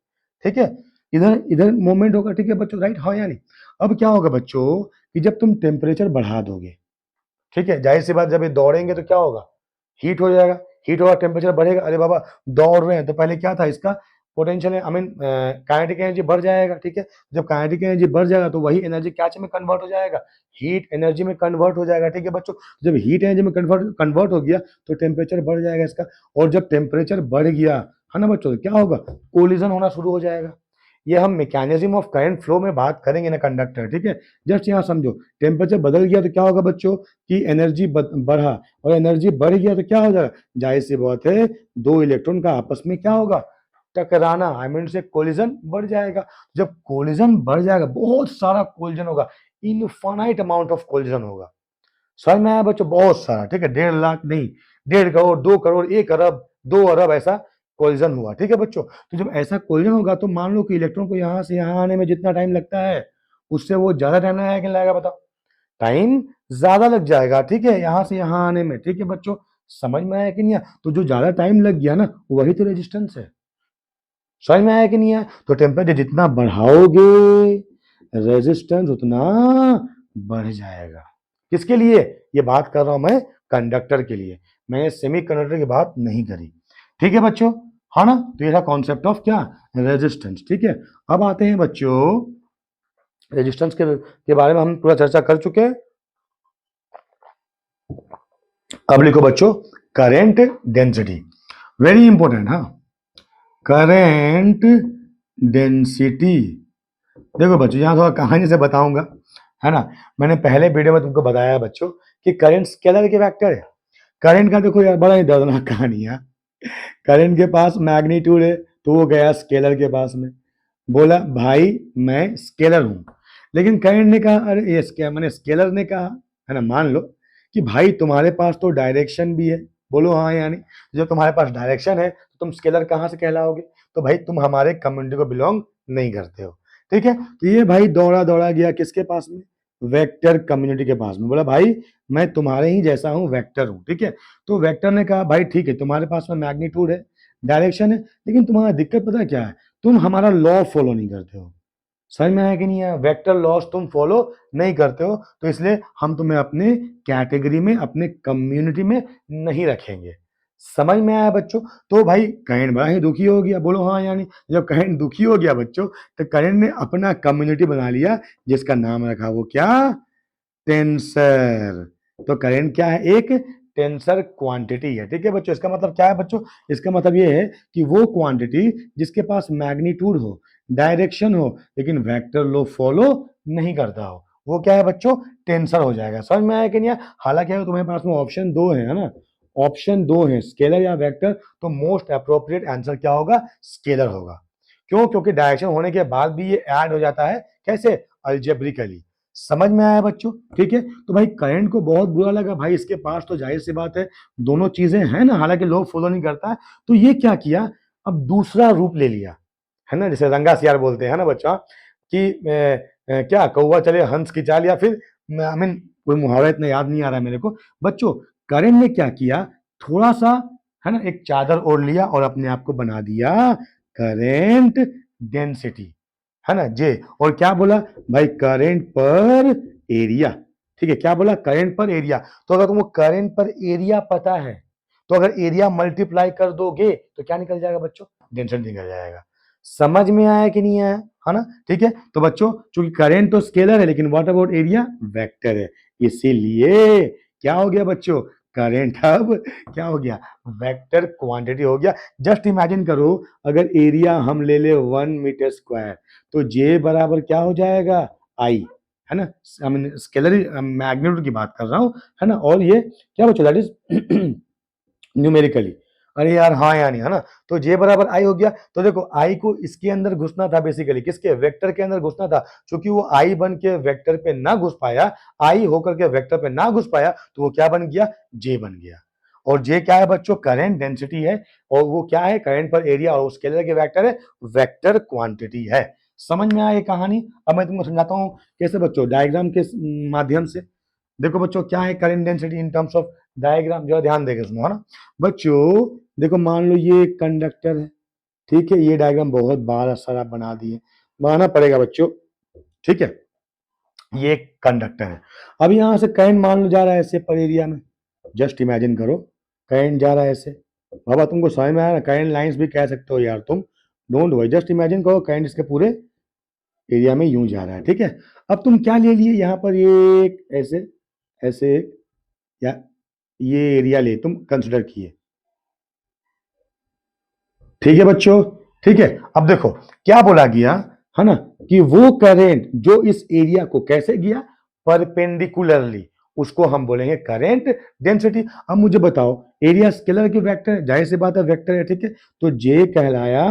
ठीक है, इधर इधर मूवमेंट होगा, ठीक है बच्चों, राइट, हाँ या नहीं। अब क्या होगा बच्चों कि जब तुम टेम्परेचर बढ़ा दोगे, ठीक है, जाहिर सी बात, जब ये दौड़ेंगे तो क्या होगा, हीट हो जाएगा, हीट होगा, टेम्परेचर बढ़ेगा, अरे बाबा दौड़ रहे हैं, तो पहले क्या था, इसका potential I mean kinetic energy बढ़ जाएगा, ठीक है। जब काइनेटिक एनर्जी बढ़ जाएगा तो वही एनर्जी क्या में कन्वर्ट हो जाएगा, हीट एनर्जी में कन्वर्ट हो जाएगा, ठीक है बच्चों। जब हीट एनर्जी में कन्वर्ट हो गया तो टेम्परेचर बढ़ जाएगा इसका, और जब टेम्परेचर बढ़ गया, है ना बच्चों, तो क्या होगा, कोलिजन होना शुरू हो जाएगा। ये हम मैकेनिज्म ऑफ करंट फ्लो में बात करेंगे ना कंडक्टर, ठीक है। जस्ट यहाँ समझो, टेम्परेचर बदल गया तो क्या होगा बच्चों कि एनर्जी बढ़ा, और एनर्जी बढ़ गया तो क्या हो जाएगा, जाहिर सी बात है, दो इलेक्ट्रॉन का आपस में क्या होगा, टकराना, आई मीन से कोलिजन बढ़ जाएगा। जब कोलिजन बढ़ जाएगा, बहुत सारा कोलिजन होगा, इनफाइनाइट अमाउंट ऑफ कोलिजन होगा, समझ में आया बच्चों, बहुत सारा, ठीक है, 1.5 लाख नहीं, 1.5 करोड़, 2 करोड़, 1 अरब, 2 अरब ऐसा कोलिजन हुआ, ठीक है बच्चों। तो जब ऐसा कोलिजन होगा तो मान लो कि इलेक्ट्रॉन को यहाँ से यहाँ आने में जितना टाइम लगता है, उससे वो ज्यादा टाइम लगाएगा कि नहीं लगाएगा, बताओ, टाइम ज्यादा लग जाएगा, ठीक है, यहाँ से यहाँ आने में, ठीक है बच्चों, समझ में आया कि नहीं आया। तो जो ज्यादा टाइम लग गया ना, वही तो रेजिस्टेंस है, समझ में आया कि नहीं आया। तो टेम्परेचर जितना बढ़ाओगे, रेजिस्टेंस उतना बढ़ जाएगा। किसके लिए ये बात कर रहा हूं मैं, कंडक्टर के लिए, मैं सेमी कंडक्टर की बात नहीं करी, ठीक है बच्चों, हाँ ना। तो ये था कॉन्सेप्ट ऑफ क्या, रेजिस्टेंस, ठीक है। अब आते हैं बच्चों, रेजिस्टेंस के बारे में हम पूरा चर्चा कर चुके हैं। अब लिखो बच्चों, करेंट डेंसिटी, वेरी इंपॉर्टेंट, हाँ, करेंट डेंसिटी। देखो बच्चों, यहाँ थोड़ा कहानी से बताऊंगा, है ना। मैंने पहले वीडियो में तुमको बताया बच्चों कि करंट स्केलर के वेक्टर है। करंट का देखो यार बड़ा ही दर्दनाक कहानी है। करंट के पास मैग्नीट्यूड है, तो वो गया स्केलर के पास में, बोला भाई मैं स्केलर हूं, लेकिन करंट ने कहा, अरे ये मैंने स्केलर ने कहा, है ना, मान लो कि भाई तुम्हारे पास तो डायरेक्शन भी है, बोलो हाँ यानी, जब तुम्हारे पास डायरेक्शन है तो तुम स्केलर कहाँ से कहलाओगे, तो भाई तुम हमारे कम्युनिटी को बिलोंग नहीं करते हो, ठीक है। तो ये भाई दौड़ा दौड़ा गया किसके पास में, वेक्टर कम्युनिटी के पास में, बोला भाई मैं तुम्हारे ही जैसा हूँ, वेक्टर हूँ, ठीक है। तो वेक्टर ने कहा भाई ठीक है, तुम्हारे पास में मैग्नीट्यूड है, डायरेक्शन है, लेकिन तुम्हारा दिक्कत पता है क्या है, तुम हमारा लॉ फॉलो नहीं करते हो, समझ में आया कि नहीं आया? वेक्टर लॉस तुम फॉलो नहीं करते हो, तो इसलिए हम तुम्हें अपने कैटेगरी में, अपने कम्युनिटी में नहीं रखेंगे। समझ में आया बच्चों? तो भाई करेंट बड़ा ही दुखी हो गया, बोलो हाँ या नहीं? जब करेंट दुखी हो गया बच्चों, तो करेंट ने अपना कम्युनिटी बना लिया, जिसका नाम रखा वो क्या? टेंसर। तो करेंट क्या है? एक टेंसर क्वांटिटी है। ठीक है बच्चों, इसका मतलब क्या है बच्चों? इसका मतलब ये है कि वो क्वांटिटी जिसके पास मैग्नीट्यूड हो, डायरेक्शन हो, लेकिन वेक्टर लो फॉलो नहीं करता हो, वो क्या है बच्चों? टेंसर हो जाएगा। समझ में आया कि नहीं? हालांकि तुम्हारे पास में ऑप्शन दो है ना, ऑप्शन दो है, स्केलर या वेक्टर, तो मोस्ट अप्रोप्रिएट आंसर क्या होगा? स्केलर होगा। क्यों? क्योंकि डायरेक्शन होने के बाद भी ये ऐड हो जाता है, कैसे? अलजेब्रिकली। समझ में आया बच्चों? ठीक है, तो भाई करंट को बहुत बुरा लगा, भाई इसके पास तो जाहिर सी बात है दोनों चीजें हैं ना, हालांकि लोग फॉलो नहीं करता है, तो ये क्या किया? अब दूसरा रूप ले लिया, है ना, जैसे रंगा सियार बोलते हैं ना बच्चा, कि क्या कौवा चले हंस की चाल, या फिर आई मीन कोई मुहावरा इतना याद नहीं आ रहा है मेरे को बच्चों। करंट ने क्या किया? थोड़ा सा, है ना, एक चादर ओढ़ लिया और अपने आप को बना दिया करेंट डेंसिटी, है ना जे। और क्या बोला? भाई करेंट पर एरिया। ठीक है, क्या बोला? करेंट पर एरिया। तो अगर तुमको करेंट पर एरिया पता है, तो अगर एरिया मल्टीप्लाई कर दोगे तो क्या निकल जाएगा बच्चों? डेंसिटी निकल जाएगा। समझ में आया कि नहीं आया? है ना? ठीक है, तो बच्चों चूंकि करेंट तो स्केलर है, लेकिन व्हाट अबाउट एरिया? वेक्टर है, इसीलिए क्या हो गया बच्चों? करेंट अब क्या हो गया? वेक्टर क्वांटिटी हो गया। जस्ट इमेजिन करो, अगर एरिया हम ले ले 1 मीटर स्क्वायर, तो जे बराबर क्या हो जाएगा? आई, है ना, आई मीन स्केलर मैग्नीट्यूड की बात कर रहा हूं, है ना। और ये क्या बच्चों? That is numerically. अरे यार हाँ या नहीं, है ना? तो जे बराबर आई हो गया। तो देखो आई को इसके अंदर घुसना था, बेसिकली किसके? वेक्टर के अंदर घुसना था। क्योंकि वो आई बन के वेक्टर पे ना घुस पाया, आई होकर के वेक्टर पे ना घुस पाया, तो वो क्या बन गया? जे बन गया। और जे क्या है बच्चों? करंट डेंसिटी है। और वो क्या है? करंट पर एरिया, और स्केलर के वेक्टर है, वेक्टर क्वांटिटी है। समझ में आया ये कहानी? अब मैं तुमको समझाता हूँ कैसे बच्चों, डायग्राम के माध्यम से। देखो बच्चों, क्या है current density in terms of diagram, जो ध्यान देके सुनो, है ना बच्चों। देखो मान लो ये एक कंडक्टर है, ठीक है, ये डायग्राम बहुत बार सारा बना दिए, बनाना पड़ेगा बच्चों, ठीक है। ये एक कंडक्टर है। अब यहां से करंट मान लो जा रहा है ऐसे पर एरिया में, जस्ट इमेजिन करो, करंट जा रहा है ऐसे। बाबा तुमको समझ में आया ना? करंट लाइंस भी कह सकते हो यार तुम, डोंट वरी, जस्ट इमेजिन करो करंट इसके पूरे एरिया में यूं जा रहा है, ठीक है। अब तुम क्या ले लिए यहाँ पर? ये एक ऐसे, ऐसे, या ये एरिया ले तुम कंसिडर किए, ठीक है बच्चों। ठीक है, अब देखो क्या बोला गया, है ना, कि वो करेंट जो इस एरिया को कैसे गया? परपेंडिकुलरली, उसको हम बोलेंगे करेंट डेंसिटी। अब मुझे बताओ, एरिया स्केलर की वेक्टर है, जाहिर सी बात है वेक्टर है, ठीक है। तो जे कहलाया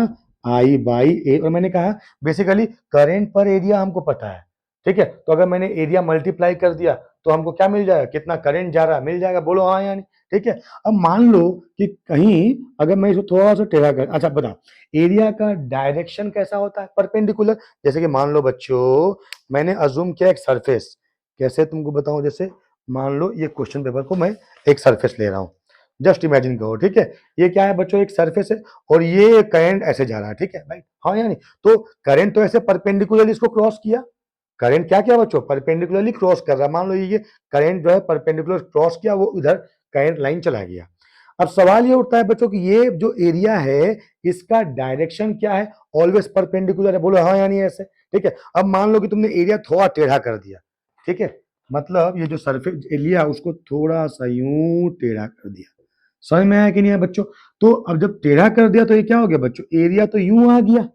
आई बाई ए, और मैंने कहा बेसिकली करेंट पर एरिया हमको पता है, ठीक है। तो अगर मैंने एरिया मल्टीप्लाई कर दिया, तो हमको क्या मिल जाएगा? कितना करंट जा रहा है, मिल जाएगा। बोलो हाँ या नहीं? ठीक है। अब मान लो कि कहीं अगर मैं इसको थोड़ा सा टेढ़ा कर, अच्छा बता, एरिया का डायरेक्शन कैसा होता है? परपेंडिकुलर। जैसे कि मान लो बच्चों, मैंने अज्यूम किया एक सरफेस, कैसे तुमको बताऊं, जैसे मान लो ये क्वेश्चन पेपर को मैं एक सरफेस ले रहा हूं, जस्ट इमेजिन करो, ठीक है। ये क्या है बच्चों? एक सरफेस है, और ये करंट ऐसे जा रहा है, ठीक है भाई, हाँ या नहीं? तो करंट तो ऐसे परपेंडिकुलरली इसको क्रॉस किया, करंट क्या किया बच्चों? परपेंडिकुलरली क्रॉस कर रहा है। मान लो ये करंट जो है परपेंडिकुलर क्रॉस किया, वो इधर करंट लाइन चला गया। अब सवाल ये उठता है बच्चों कि ये जो एरिया है, इसका डायरेक्शन क्या है? ऑलवेज परपेंडिकुलर है। बोलो हाँ या नहीं? ऐसे, ठीक है। अब मान लो कि तुमने एरिया थोड़ा टेढ़ा कर दिया, ठीक है, मतलब ये जो सरफेस एरिया उसको थोड़ा सा यूं टेढ़ा कर दिया। समझ में आया कि नहीं है बच्चों? तो अब जब टेढ़ा कर दिया, तो ये क्या हो गया बच्चों? एरिया तो यूं आ गया,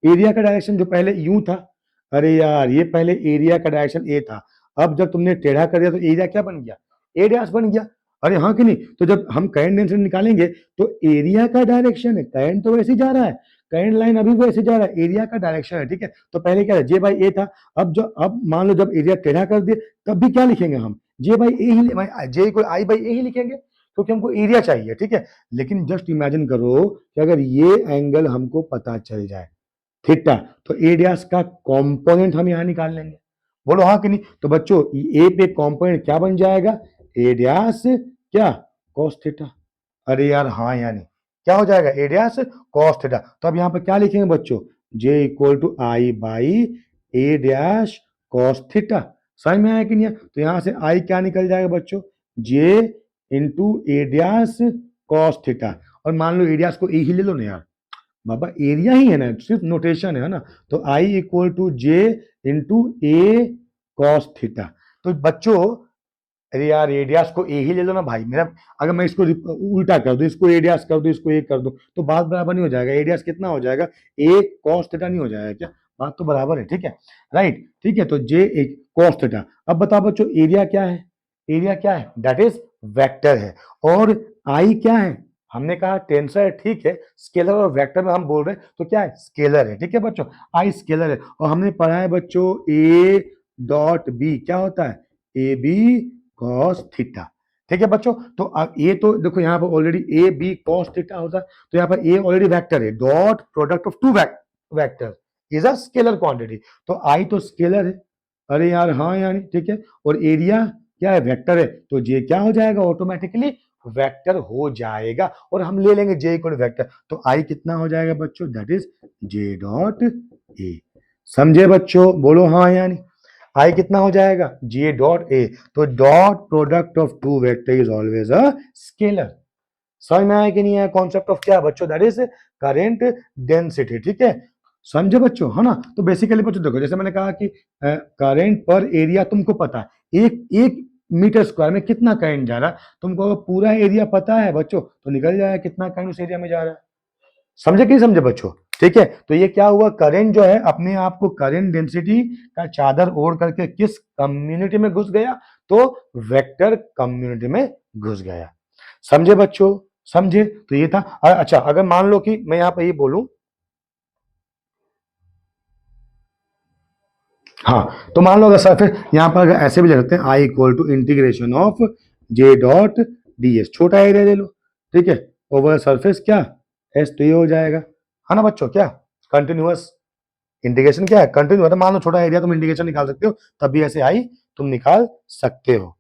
एरिया का डायरेक्शन जो पहले यू था, अरे यार ये पहले एरिया का डायरेक्शन ए था, अब जब तुमने टेढ़ा कर दिया तो एरिया क्या बन गया? ए डैश बन गया। अरे हाँ कि नहीं? तो जब हम करंट डेंसिटी निकालेंगे, तो एरिया का डायरेक्शन है, करंट तो वैसे ही जा रहा है, करंट लाइन अभी वैसे जा रहा है, एरिया का डायरेक्शन है, ठीक है। तो पहले क्या था? जे बाई ए था। अब मान लो जब एरिया टेढ़ा कर दिए, तब भी क्या लिखेंगे हम? जे बाई ए ही, J equal I by A ही लिखेंगे, क्योंकि हमको एरिया चाहिए, ठीक है। लेकिन जस्ट इमेजिन करो कि अगर ये एंगल हमको पता चल जाए, थीटा, तो ए डैश का कंपोनेंट हम यहां निकाल लेंगे। बोलो हाँ कि नहीं? तो बच्चों ए पे कंपोनेंट क्या बन जाएगा? ए डैश क्या? Cos theta. अरे यार हाँ या नहीं? क्या हो जाएगा? A dash cos theta. तो अब यहाँ पर क्या लिखेंगे बच्चों? J equal to I by A dash cos theta. समझ में आया कि नहीं? तो यहां से आई क्या निकल जाएगा बच्चों, जे इंटू ए डैश कॉस थीटा। और मान लो ए डैश को ए ही ले लो ना यार, बाबा एरिया ही है ना, सिर्फ नोटेशन है ना। तो I equal to J into A cos theta. तो बच्चों, अरे यार रेडियस को ए ही ले लो ना भाई मेरा। अगर मैं इसको उल्टा कर दूं, इसको रेडियस कर दूं, इसको ए कर दूं, तो बात बराबर नहीं हो जाएगा। रेडियस कितना हो जाएगा, ए कॉस थीटा नहीं हो जाएगा क्या? बात तो बराबर है, ठीक है, राइट, ठीक है। तो जे ए कॉस थीटा। अब बताओ बच्चों एरिया क्या है, एरिया क्या है, दैट इज वेक्टर है। और आई क्या है, हमने कहा टेंसर है, ठीक है, स्केलर और वेक्टर में हम बोल रहे हैं तो क्या है, स्केलर है, ठीक है बच्चों, आई स्केलर है। और हमने पढ़ा है बच्चों ए डॉट बी क्या होता है, ए बी कॉस थीटा, ठीक है बच्चों। तो अब ये तो देखो यहाँ पर already A B cos theta होता है, तो यहाँ पर ए ऑलरेडी वेक्टर है, dot product of two vector is a scalar quantity. तो आई तो स्केलर है, अरे यार हाँ यानी ठीक है। और एरिया क्या है, वेक्टर है, तो जे क्या हो जाएगा, ऑटोमेटिकली वेक्टर हो जाएगा। और हम ले लेंगे जे इक्वल वेक्टर, तो आई कितना हो जाएगा बच्चों, दैट इज जे डॉट ए। समझे बच्चों, बोलो हाँ यानी आई कितना हो जाएगा, जे डॉट ए। तो dot product of two vector is always a scalar. समझ में आया कि नहीं आया कॉन्सेप्ट ऑफ क्या बच्चों, दैट इज करेंट डेंसिटी, ठीक है, समझे बच्चों, है ना। तो बेसिकली बच्चों देखो, जैसे मैंने कहा कि करंट पर एरिया तुमको पता है, एक एक मीटर स्क्वायर में कितना करंट जा रहा है, तुमको पूरा एरिया पता है बच्चों, तो निकल जाएगा कितना करंट उस एरिया में जा रहा है। समझे कि नहीं समझे बच्चों, ठीक है। तो ये क्या हुआ, करंट जो है अपने आप को करंट डेंसिटी का चादर ओढ़ करके किस कम्युनिटी में घुस गया, तो वेक्टर कम्युनिटी में घुस गया। समझे बच्चों, समझे। तो ये था। अच्छा अगर मान लो कि मैं यहां पर ये बोलूं, हाँ, तो मान लो अगर सरफेस यहां पर अगर ऐसे भी ले सकते हैं, I equal to integration of J dot D S, छोटा एरिया ले लो, ठीक है, ओवर सरफेस क्या एस, तो ये हो जाएगा, है ना बच्चों, क्या कंटिन्यूअस इंटीग्रेशन क्या है, कंटिन्यू। मान लो छोटा एरिया तुम इंटीग्रेशन निकाल सकते हो, तब भी ऐसे आई तुम निकाल सकते हो,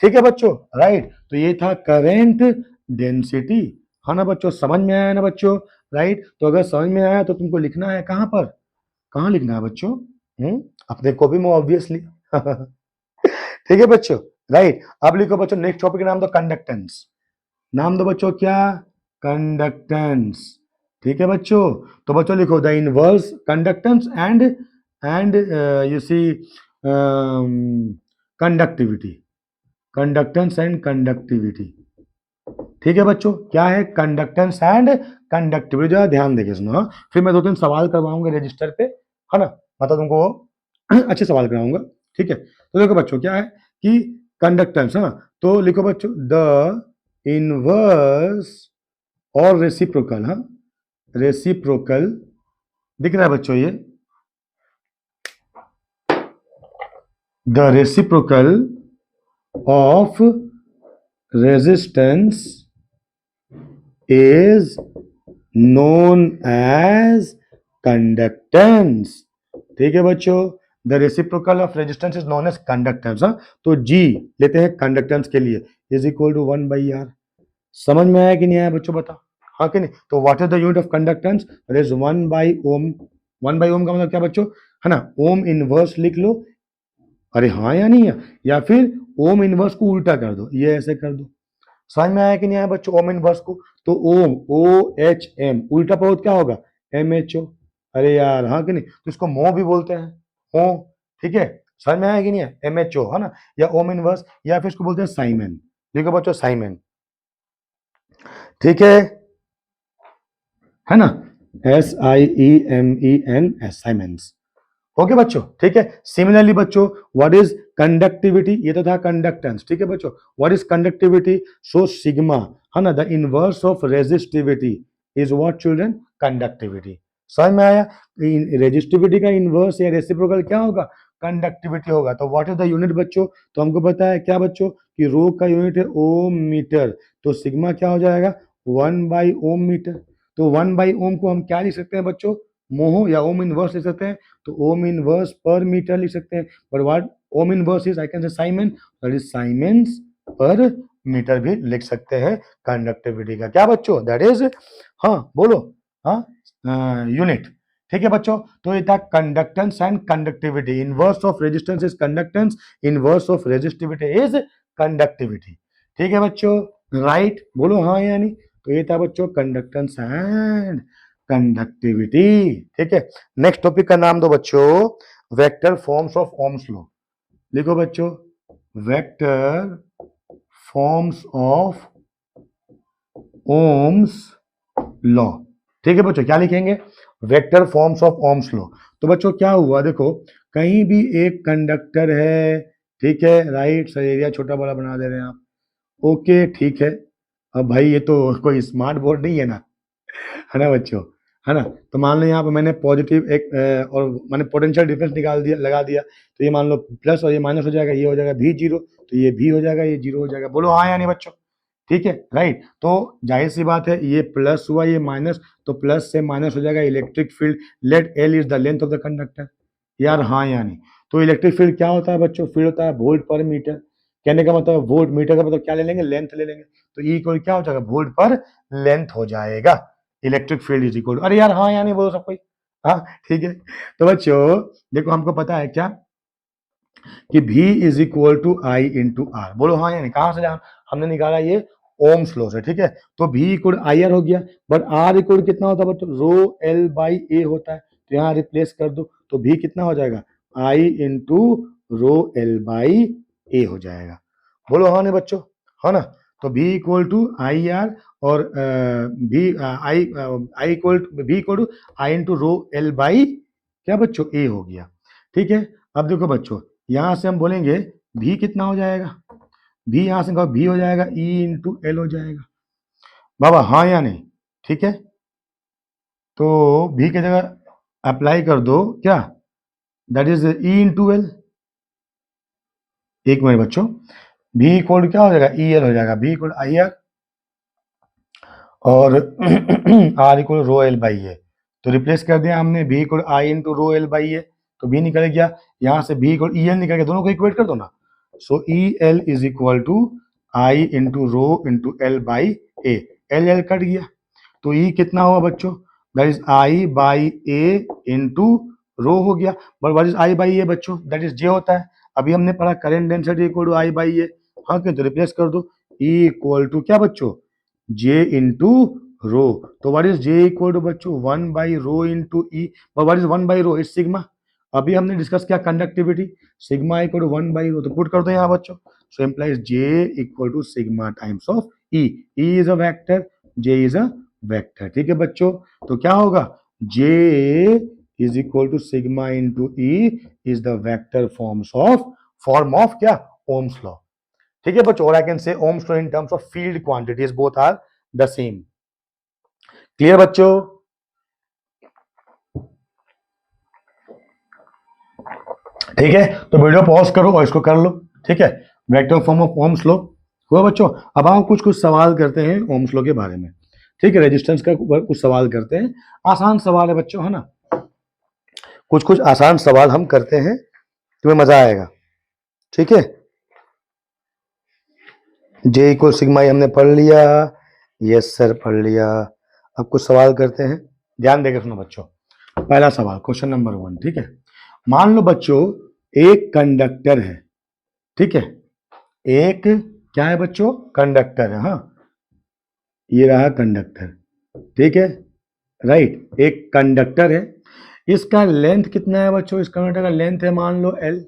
ठीक है बच्चों, राइट। तो ये था करेंट डेंसिटी, है ना बच्चों, समझ में आया ना बच्चों, राइट। तो अगर समझ में आया तो तुमको लिखना है कहां पर, कहां लिखना है बच्चों, अपने कॉपी में ऑब्वियसली ठीक है बच्चों, राइट। अब लिखो बच्चों नेक्स्ट टॉपिक का नाम दो कंडक्टेंस, नाम दो बच्चों क्या, कंडक्टेंस, ठीक है बच्चों। तो बच्चों लिखो the inverse conductance and you see conductivity, conductance and conductivity, ठीक है बच्चों, क्या है कंडक्टेंस एंड कंडक्टिविटी, जरा ध्यान देके सुनो, हाँ? फिर मैं दो तीन सवाल करवाऊंगा रजिस्टर पे, है ना, मतलब तुमको अच्छे सवाल कराऊंगा, ठीक है। तो देखो बच्चों क्या है कि कंडक्टेंस, हाँ, तो लिखो बच्चों द इनवर्स और रेसिप्रोकल, हाँ, रेसिप्रोकल दिख रहा है बच्चों ये, the reciprocal of resistance is known as conductance, ठीक है बच्चों, the reciprocal of resistance is known as conductance. हाँ, तो जी लेते हैं कंडक्टेंस के लिए, इज इक्वल टू 1/r। समझ में आया कि नहीं आया बच्चों, बता, हाँ कि नहीं। तो what is the unit of conductance, that is 1/ओम। 1/ओम का मतलब क्या बच्चों, है ना, ओम इनवर्स लिख लो, अरे हाँ या नहीं है, या फिर ओम इनवर्स को उल्टा कर दो, ये ऐसे कर दो। समझ में आया कि नहीं आया बच्चों, ओम इनवर्स को, तो ओम ओ एच एम, उल्टा पहुंच क्या होगा, एम एच ओ, अरे यार हाँ कि नहीं, तो इसको मो भी बोलते हैं, हो, ठीक है। समझ में आया कि नहीं है, एम एच ओ, है ना, या ओम इनवर्स, या फिर इसको बोलते हैं साइमन, देखो बच्चों साइमन, ठीक है ना, SIEMEN साइमेंस, ओके बच्चों, ठीक है। सिमिलरली बच्चों व्हाट इज कंडक्टिविटी, ये तो था कंडक्टेंस, ठीक है बच्चों। What is conductivity, so sigma, है ना, the inverse of resistivity is what children, conductivity. समझ में आया, रेजिस्टिविटी का इनवर्स या रेसिप्रोकल क्या होगा, कंडक्टिविटी होगा। तो व्हाट इज द यूनिट बच्चों, तो हमको पता है क्या बच्चों कि रो का यूनिट है ओम मीटर, तो सिग्मा क्या हो जाएगा, 1/ओम मीटर। तो 1/ओम को हम क्या लिख सकते हैं बच्चों, मोहो या ओम इनवर्स लिख सकते हैं, तो ओम इनवर्स पर मीटर लिख सकते हैं, but what ohm inverse is, I can say siemens, that is siemens per metre भी लिख सकते हैं कंडक्टिविटी का, क्या बच्चों, दैट इज, हाँ बोलो, हाँ यूनिट, ठीक है बच्चों, तो ये था conductance and conductivity. Inverse of resistance is conductance, inverse of resistivity is conductivity. ठीक है बच्चों, राइट, बोलो हाँ या नहीं। तो ये था बच्चों कंडक्टेंस एंड कंडक्टिविटी। ठीक है, नेक्स्ट टॉपिक का नाम दो बच्चों vector forms of Ohm's law. लिखो बच्चों vector forms of ohms law. ठीक है बच्चों, क्या लिखेंगे, vector forms of Ohm's law. तो बच्चों क्या हुआ, देखो कहीं भी एक कंडक्टर है, ठीक है, राइट, सर एरिया छोटा बड़ा बना दे रहे हैं आप, ओके ठीक है। अब भाई ये तो कोई स्मार्ट बोर्ड नहीं है ना, है ना बच्चों, है ना। तो मान लो यहाँ पे मैंने पॉजिटिव एक और मैंने पोटेंशियल डिफरेंस निकाल दिया, लगा दिया, तो ये मान लो प्लस और ये माइनस हो जाएगा, ये हो जाएगा भी जीरो, तो ये भी हो जाएगा, ये जीरो हो जाएगा। बोलो हाँ या नहीं बच्चों। ठीक है, राइट। तो जाहिर सी बात है ये प्लस हुआ, ये माइनस, तो प्लस से माइनस हो जाएगा electric field. Let L is the length of the conductor. यार हाँ या नहीं। तो इलेक्ट्रिक फील्ड क्या होता है बच्चों, फील्ड होता है वोल्ट पर मीटर। कहने का मतलब वोल्ट, मीटर का मतलब क्या ले लेंगे, लेंथ ले लेंगे। तो ई इक्वल क्या हो जाएगा, वोल्ट पर लेंथ हो जाएगा। इलेक्ट्रिक फील्ड इज इक्वल, अरे यार हाँ या नहीं बोलो सब कोई। हाँ ठीक है। तो बच्चों देखो हमको पता है क्या कि V is equal to I into R. बोलो हाँ या नहीं। कहां से हमने निकाला ये ओम्स लॉ से। ठीक है, तो V इक्वल आई आर हो गया, बट R इक्वल कितना होता है बच्चों, रो एल बाई ए होता है। तो यहाँ रिप्लेस कर दो, तो V कितना हो जाएगा, आई इंटू रो एल बाई ए हो जाएगा। बोलो हाँ नहीं बच्चों, है ना। तो V equal to I R और V I equal V equal to I into rho L by क्या बच्चों ए हो गया। ठीक है, अब देखो बच्चों यहां से हम बोलेंगे भी कितना हो जाएगा, भी यहां से भी हो जाएगा ई इंटू एल हो जाएगा। बाबा हाँ या नहीं। ठीक है, तो भी की जगह अप्लाई कर दो क्या, that is E into L. एक मिनट बच्चों, भी इक्वल क्या हो जाएगा, ई एल हो जाएगा, भी इक्वल आई आर और R equal rho L by A. तो रिप्लेस कर दिया हमने, V equal I into rho L by A, तो भी निकल गया। यहाँ से भी इक्वल ई एल निकल गया, दोनों को इक्वेट कर दो ना। So E L is equal to I into rho into L by A. L L cut गया, तो ई कितना हुआ बच्चों, that is I by A into rho हो गया। But what is I by A बच्चों, दैट इज जे होता है। अभी हमने पढ़ा current density equal to I by A. हाँ क्यों, तो रिप्लेस कर दो, ई इक्वल टू क्या बच्चों, जे इंटू रो। तो what is J equal to बच्चों, one by rho into E. What is one by rho, is sigma. अभी हमने डिस्कस किया conductivity, sigma equal to one by rho, तो पुट कर दो यहाँ बच्चों। So implies J equal to sigma times of E. E is a vector, J is a vector. ठीक है बच्चों, तो क्या होगा, J is equal to sigma into E is the vector form of क्या, ओम्स लॉ। ठीक है बच्चों, और I can say Ohm's law in terms of field quantities, both are the same. Clear बच्चों। ठीक है, तो वीडियो पॉज करो और इसको कर लो। ठीक है, vector form of Ohm's law हुआ बच्चों। अब हम कुछ सवाल करते हैं ओम्स लॉ के बारे में। ठीक है, रेजिस्टेंस का कुछ सवाल करते हैं, आसान सवाल है बच्चों, है ना। कुछ आसान सवाल हम करते हैं, तुम्हें मजा आएगा। ठीक है, जे इक्वल सिग्मा हमने पढ़ लिया, यस सर पढ़ लिया। अब कुछ सवाल करते हैं, ध्यान देकर सुनो बच्चों। पहला सवाल, क्वेश्चन नंबर 1। ठीक है, मान लो बच्चों एक कंडक्टर है। ठीक है, एक क्या है बच्चों, कंडक्टर है। हाँ, ये रहा कंडक्टर। ठीक है, राइट, एक कंडक्टर है। इसका लेंथ कितना है बच्चों, इस कंडक्टर का लेंथ है मान लो एल।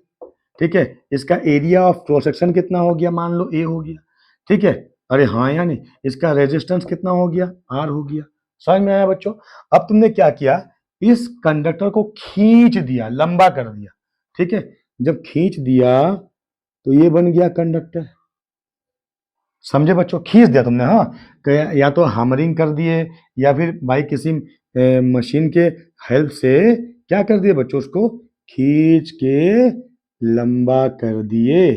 ठीक है, इसका एरिया ऑफ क्रॉस सेक्शन कितना हो गया, मान लो ए हो गया। ठीक है, अरे हाँ या नहीं। इसका रेजिस्टेंस कितना हो गया, आर हो गया। समझ में आया बच्चों। अब तुमने क्या किया, इस कंडक्टर को खींच दिया, लंबा कर दिया। ठीक है, जब खींच दिया तो ये बन गया कंडक्टर। समझे बच्चों, खींच दिया तुमने। हाँ, तो या तो हैमरिंग कर दिए या फिर भाई किसी मशीन के हेल्प से क्या कर दिए बच्चों, उसको खींच के लंबा कर दिए।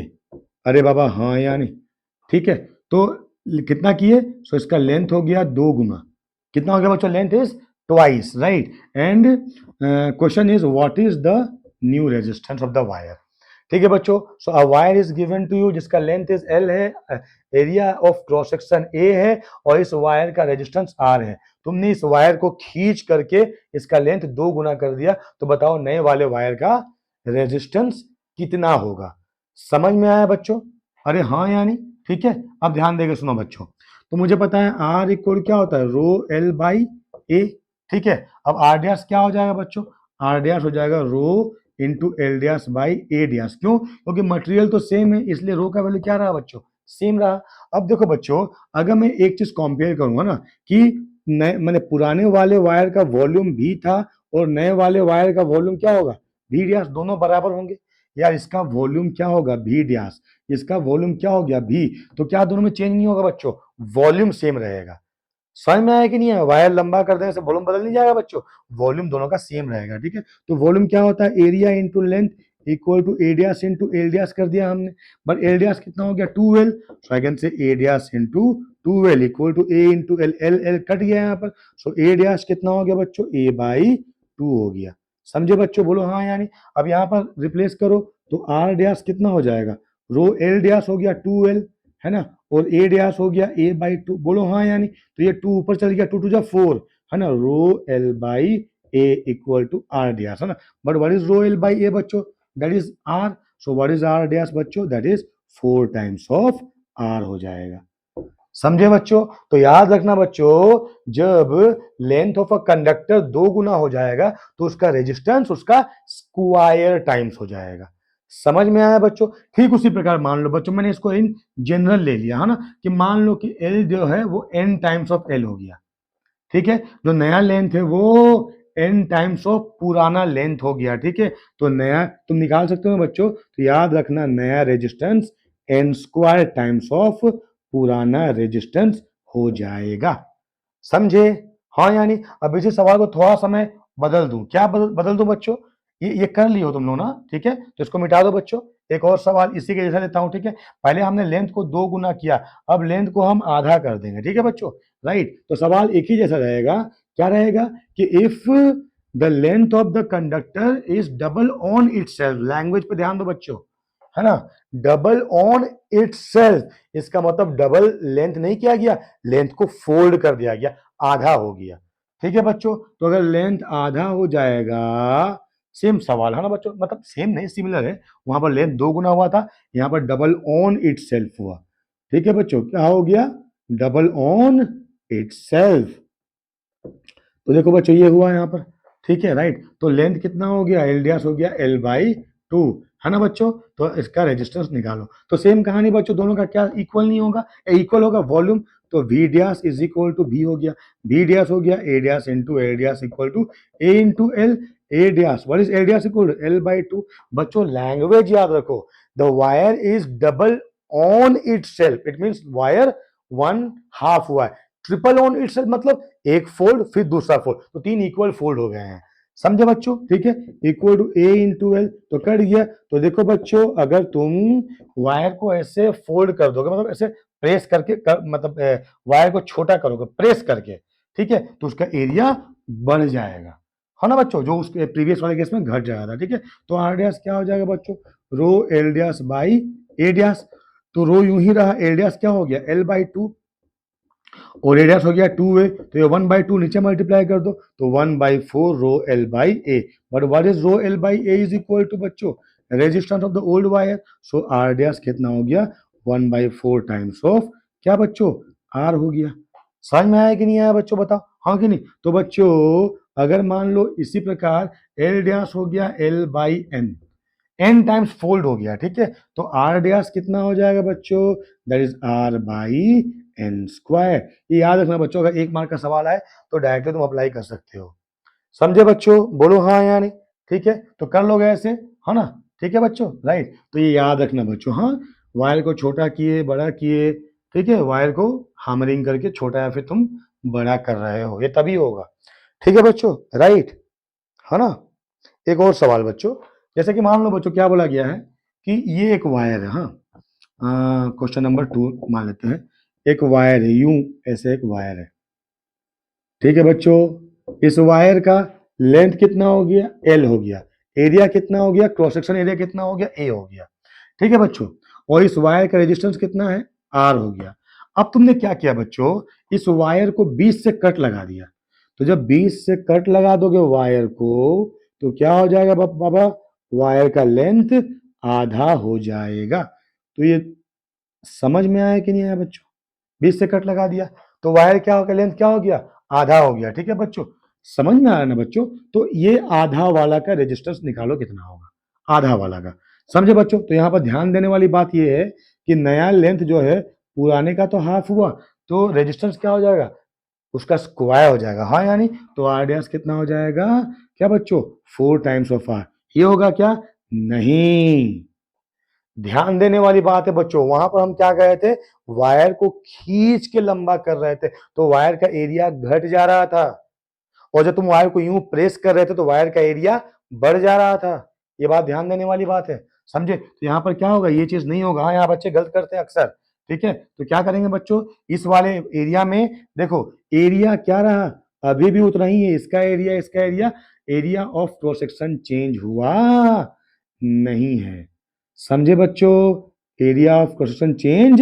अरे बाबा हाँ या नहीं। ठीक है, तो कितना किए, सो इसका लेंथ हो गया 2 गुना। कितना हो गया बच्चों, length is twice, right. And question is what is the new resistance of the wire. ठीक है बच्चों। So a wire is given to you जिसका लेंथ इज एल है, area of cross section A है और इस वायर का resistance R है। तुमने इस वायर को खींच करके इसका लेंथ 2 गुना कर दिया, तो बताओ नए वाले वायर का रेजिस्टेंस कितना होगा। समझ में आया बच्चों? अरे हाँ यानी ठीक है। अब ध्यान देके सुनो बच्चों, तो मुझे पता है आर इक्वल क्या होता है, रो एल बाई ए। ठीक है, अब आर डैश क्या हो जाएगा बच्चों, आर डैश हो जाएगा rho into L dash by A dash. क्यों? क्योंकि मटेरियल तो सेम है, इसलिए रो का वैल्यू क्या रहा बच्चों, सेम रहा। अब देखो बच्चों, अगर मैं एक चीज कंपेयर करूंगा ना कि नए मैंने पुराने वाले वायर का वॉल्यूम भी था और नए वाले वायर का वॉल्यूम क्या होगा, भी डैश, दोनों बराबर होंगे। यार इसका वॉल्यूम क्या होगा, भी डैश, इसका वॉल्यूम क्या हो गया, भी, तो क्या दोनों में चेंज नहीं होगा बच्चों, वॉल्यूम सेम रहेगा। समझ में आया कि नहीं है? वायर लंबा कर देने से वॉल्यूम बदल नहीं जाएगा बच्चों, वॉल्यूम दोनों का सेम रहेगा। ठीक है, तो वॉल्यूम क्या होता है, area into length equal to A dash into L dash कर दिया हमने, बट एल डैश कितना हो गया 2l, so I can say A dash into 2l equal to A into L, L L cut गया यहाँ पर, सो ए डैश कितना हो गया बच्चों, ए बाई 2 हो गया। समझे बच्चों? बोलो हाँ यानी। अब यहाँ पर रिप्लेस करो तो आर डैश कितना हो जाएगा, रो एल डैश हो गया 2l, है ना, और ए डैश हो गया ए बाई 2। बोलो हाँ यानी। तो ये 2 ऊपर चल गया, 2 टू जा 4, है ना, rho L by A equal to R dash, है ना। But what is rho L by A बच्चों, that is R. So what is R dash बच्चों, that is 4 times of R हो जाएगा। समझे बच्चों? तो याद रखना बच्चों, जब लेंथ ऑफ अ कंडक्टर 2 गुना हो जाएगा तो उसका रेजिस्टेंस उसका स्क्वायर टाइम्स हो जाएगा। समझ में आया बच्चों? ठीक उसी प्रकार मान लो बच्चों, मैंने इसको इन जनरल ले लिया है ना, कि मान लो कि L जो है वो n टाइम्स ऑफ L हो गया। ठीक है, जो नया लेंथ है वो n टाइम्स ऑफ पुराना लेंथ हो गया। ठीक है, तो नया तुम निकाल सकते हो बच्चों, तो याद रखना नया resistance n square times of पुराना रेजिस्टेंस हो जाएगा। समझे? हाँ यानी। अब इसी सवाल को थोड़ा सा मैं बदल दूं, क्या बदल दूं बच्चों, ये कर लियो तुम लोग ना। ठीक है, तो इसको मिटा दो बच्चों। एक और सवाल इसी के जैसा लेता हूं। ठीक है, पहले हमने लेंथ को 2 गुना किया, अब लेंथ को हम आधा कर देंगे। ठीक है बच्चों, राइट। तो सवाल एक ही जैसा रहेगा, क्या रहेगा कि if the length of the conductor is double on itself, language पे ध्यान दो बच्चों, है ना, डबल ऑन इटसेल्फ, इसका मतलब डबल लेंथ नहीं किया गया, लेंथ को फोल्ड कर दिया गया, आधा हो गया। ठीक है बच्चों, तो अगर लेंथ आधा हो जाएगा, सेम सवाल है ना बच्चों, मतलब सेम नहीं सिमिलर है, वहां पर लेंथ 2 गुना हुआ था, यहाँ पर डबल ऑन इटसेल्फ हुआ। ठीक है बच्चों, क्या हो गया, डबल ऑन इटसेल्फ। तो देखो बच्चों ये हुआ यहाँ पर। ठीक है, राइट। तो लेंथ कितना हो गया, एल डैश हो गया एल बाई 2, है ना बच्चों। तो इसका रेजिस्टेंस निकालो। तो सेम कहानी बच्चों, दोनों का क्या इक्वल नहीं होगा, इक्वल होगा वॉल्यूम। तो V dash is equal to V हो गया, वी डैश हो गया A dash into L dash equal to A into L, A dash what is L dash equal to L by 2। बच्चों language याद रखो, the wire is double on itself, it means wire one half हुआ है। Triple on itself मतलब एक fold फिर दूसरा fold, तो 3 इक्वल फोल्ड हो गए हैं। समझे बच्चों? ठीक है, equal to A into L, तो कट गया। तो देखो बच्चों, अगर तुम वायर को ऐसे फोल्ड कर दोगे, मतलब ऐसे प्रेस करके मतलब वायर को छोटा करोगे प्रेस करके, ठीक है, तो उसका एरिया बढ़ जाएगा, है ना बच्चों, जो उसके प्रीवियस वाले केस में घट जाएगा था। ठीक है, तो आर डैश क्या हो जाएगा बच्चों, रो L dash by A dash. तो रो यूं ही रहा, एल डैश क्या हो गया एल बाई 2, और ए डैश हो गया 2a, तो ये 1/2 नीचे मल्टीप्लाई कर दो, तो 1/4 rho L by A. But what is rho L by A is equal to बच्चों resistance of the old wire. So R dash कितना हो गया 1/4 टाइम्स ऑफ क्या बच्चों, आर हो गया। समझ में आया कि नहीं आया बच्चों, बताओ हाँ कि नहीं। तो बच्चों अगर मान लो इसी प्रकार एल डैश हो गया L by N times fold हो गया। ठीक है, तो आर डैश कितना हो जाएगा बच्चों, that is R by N square. ये याद रखना बच्चों, अगर 1 मार्क का सवाल आए तो डायरेक्टली तुम अप्लाई कर सकते हो। समझे बच्चों? बोलो हाँ या नहीं। ठीक है, तो कर लोगे ऐसे, है ना। ठीक है बच्चों, राइट। तो ये याद रखना बच्चों, हाँ, वायर को छोटा किए बड़ा किए, ठीक है, वायर को हामरिंग करके छोटा या फिर तुम बड़ा कर रहे हो, ये तभी होगा। ठीक है बच्चों, राइट, है ना। एक और सवाल बच्चों, जैसे कि मान लो बच्चों क्या बोला गया है कि ये एक वायर है, हाँ, क्वेश्चन नंबर 2 मान लेते हैं, एक वायर है, यूं ऐसे एक वायर है। ठीक है बच्चों, इस वायर का लेंथ कितना हो गया, एल हो गया, एरिया कितना हो गया, क्रॉस सेक्शन एरिया कितना हो गया, ए हो गया। ठीक है बच्चों, और इस वायर का रेजिस्टेंस कितना है, आर हो गया। अब तुमने क्या किया बच्चों, इस वायर को 20 से कट लगा दिया। तो जब 20 से कट लगा दोगे वायर को तो क्या हो जाएगा बाबा, वायर का लेंथ आधा हो जाएगा। तो ये समझ में आया कि नहीं आया बच्चों, 20 से कट लगा दिया तो वायर क्या हो गया, लेंथ क्या हो गया, आधा हो गया। ठीक है बच्चों, समझ में आ रहा है ना बच्चों। तो ये आधा वाला का रेजिस्टेंस निकालो कितना होगा, आधा वाला का। समझे बच्चों, तो यहाँ पर ध्यान देने वाली बात ये है कि नया लेंथ जो है पुराने का तो हाफ हुआ, तो रेजिस्टेंस क्या हो जाएगा, उसका स्क्वायर हो जाएगा। हाँ यानी तो आर डैश कितना हो जाएगा, क्या बच्चों, 4 टाइम्स ऑफ आर। ये होगा क्या, नहीं। ध्यान देने वाली बात है बच्चों, वहां पर हम क्या कर रहे थे, वायर को खींच के लंबा कर रहे थे तो वायर का एरिया घट जा रहा था, और जब तुम वायर को यूं प्रेस कर रहे थे तो वायर का एरिया बढ़ जा रहा था। ये बात ध्यान देने वाली बात है, समझे। तो यहाँ पर क्या होगा, ये चीज नहीं होगा। हाँ, यहाँ बच्चे गलत करते हैं अक्सर। ठीक है, तो क्या करेंगे बच्चों, इस वाले एरिया में देखो एरिया क्या रहा, अभी भी उतना ही है, इसका एरिया इसका area, area of cross section change हुआ नहीं है। समझे बच्चों, area of cross section change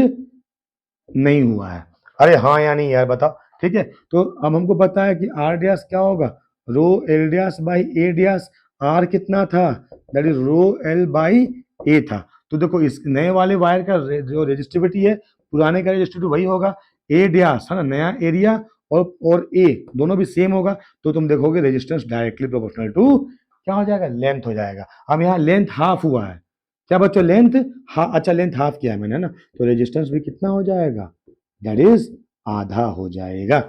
नहीं हुआ है। अरे हाँ या नहीं यार बताओ। ठीक है, तो अब हमको पता है कि आर डैश क्या होगा, rho L dash by A dash. R कितना था, that is rho L by A था। तो देखो इस नए वाले वायर का जो रेजिस्टिविटी है, पुराने का रेजिस्टिविटी वही होगा, ए डैश है ना, नया एरिया और ए दोनों भी सेम होगा, तो तुम देखोगे रेजिस्टेंस डायरेक्टली प्रोपोर्शनल टू क्या हो जाएगा, लेंथ हो जाएगा। अब यहाँ लेंथ हाफ हुआ है, क्या बच्चों लेंथ, अच्छा लेंथ हाफ किया है मैंने ना, तो रेजिस्टेंस भी कितना हो जाएगा, दैट इज आधा हो जाएगा।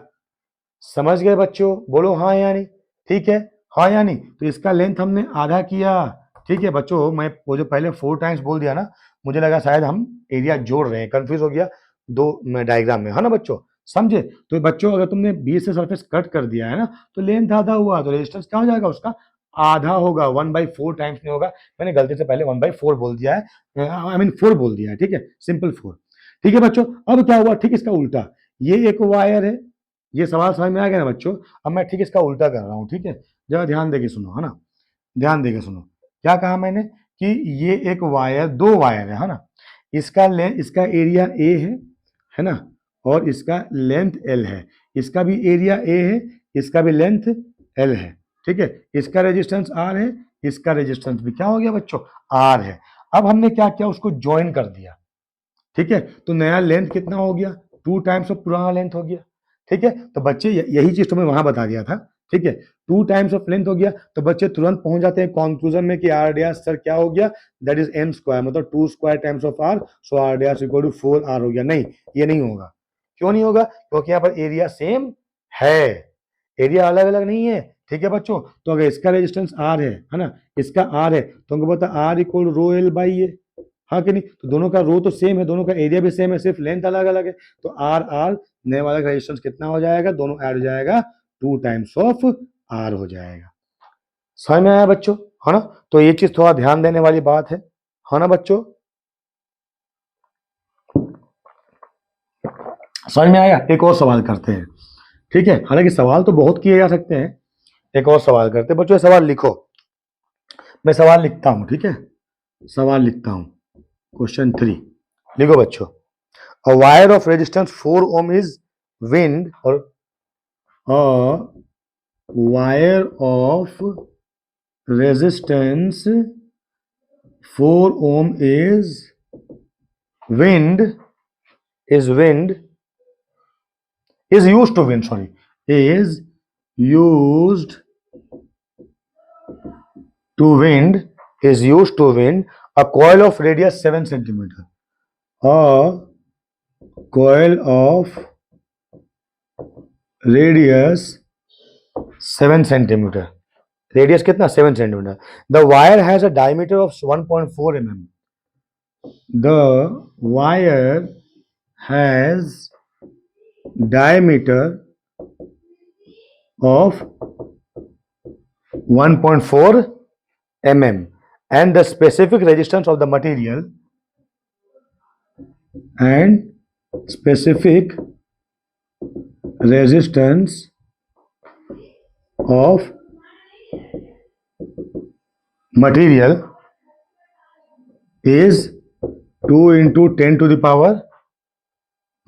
समझ गए बच्चों, बोलो हाँ या नहीं। ठीक है, हाँ या नहीं, तो इसका लेंथ हमने आधा किया। ठीक है बच्चों, मैं वो जो पहले 4 टाइम्स बोल दिया ना, मुझे लगा शायद हम एरिया जोड़ रहे हैं, कंफ्यूज हो गया दो डायग्राम में, है ना बच्चों, समझे। तो बच्चों अगर तुमने 20 से सरफेस कट कर दिया है ना, तो लेंथ आधा हुआ, तो रेजिस्टेंस क्या हो जाएगा उसका, आधा होगा, 1/4 टाइम्स नहीं होगा। मैंने गलती से पहले 1/4 बोल दिया है, आई मीन 4 बोल दिया है। ठीक है, सिंपल 4। ठीक है बच्चों, अब क्या हुआ, ठीक इसका उल्टा, ये एक वायर है, ये सवाल समझ में आ गया ना बच्चों। अब मैं ठीक इसका उल्टा कर रहा हूँ। ठीक है, जरा ध्यान देके सुनो, है ना, ध्यान देके सुनो। क्या कहा मैंने कि ये एक वायर, दो वायर है ना, इसका एरिया ए है ना, और इसका लेंथ एल है, इसका भी एरिया ए है, इसका भी लेंथ एल है। ठीक है, इसका रेजिस्टेंस आर है, इसका रेजिस्टेंस भी क्या हो गया बच्चों, आर है। अब हमने क्या किया, उसको ज्वाइन कर दिया। ठीक है, तो नया लेंथ कितना हो गया, 2 टाइम्स ऑफ पुराना लेंथ हो गया। ठीक है, तो बच्चे यही चीज तुम्हें वहां बता दिया था। ठीक है, 2 टाइम्स ऑफ लेंथ हो गया, तो बच्चे तुरंत पहुंच जाते हैं कंक्लूजन में कि आर डैश सर क्या हो गया, दैट इज एम स्क्वायर, मतलब 2 square times of R, so R dash equal to 4 R हो गया। नहीं, ये नहीं होगा। क्यों नहीं होगा, क्योंकि यहाँ पर एरिया सेम है, एरिया अलग अलग नहीं है। ठीक है बच्चों, तो अगर इसका रेजिस्टेंस आर है ना, इसका आर है, तो हमको पता R equal rho L by A, हाँ कि नहीं, तो दोनों का रो तो सेम है, दोनों का एरिया भी सेम है, सिर्फ लेंथ अलग अलग है। तो आर आर नए वाला का रेजिस्टेंस कितना हो जाएगा, दोनों ऐड हो जाएगा, 2 टाइम्स ऑफ आर हो जाएगा। समझ में आया बच्चों, है ना। तो ये चीज थोड़ा ध्यान देने वाली बात है ना बच्चों, समझ में आया। एक और सवाल करते हैं। ठीक है, हालांकि सवाल तो बहुत किए जा सकते हैं, एक और सवाल करते हैं बच्चों। सवाल लिखो, मैं सवाल लिखता हूं। ठीक है, सवाल लिखता हूं, क्वेश्चन 3 लिखो बच्चों। A wire of resistance 4 ohm is wind, or a wire of resistance 4 ohm wind wind is used to wind, sorry, is used to wind a coil of radius 7 centimeter. A coil of radius 7 centimeter. Radius कितना, 7 centimeter. The wire has a diameter of 1.4 mm. The wire has diameter of 1.4 mm and the specific resistance of the material and specific resistance of material is 2 into 10 to the power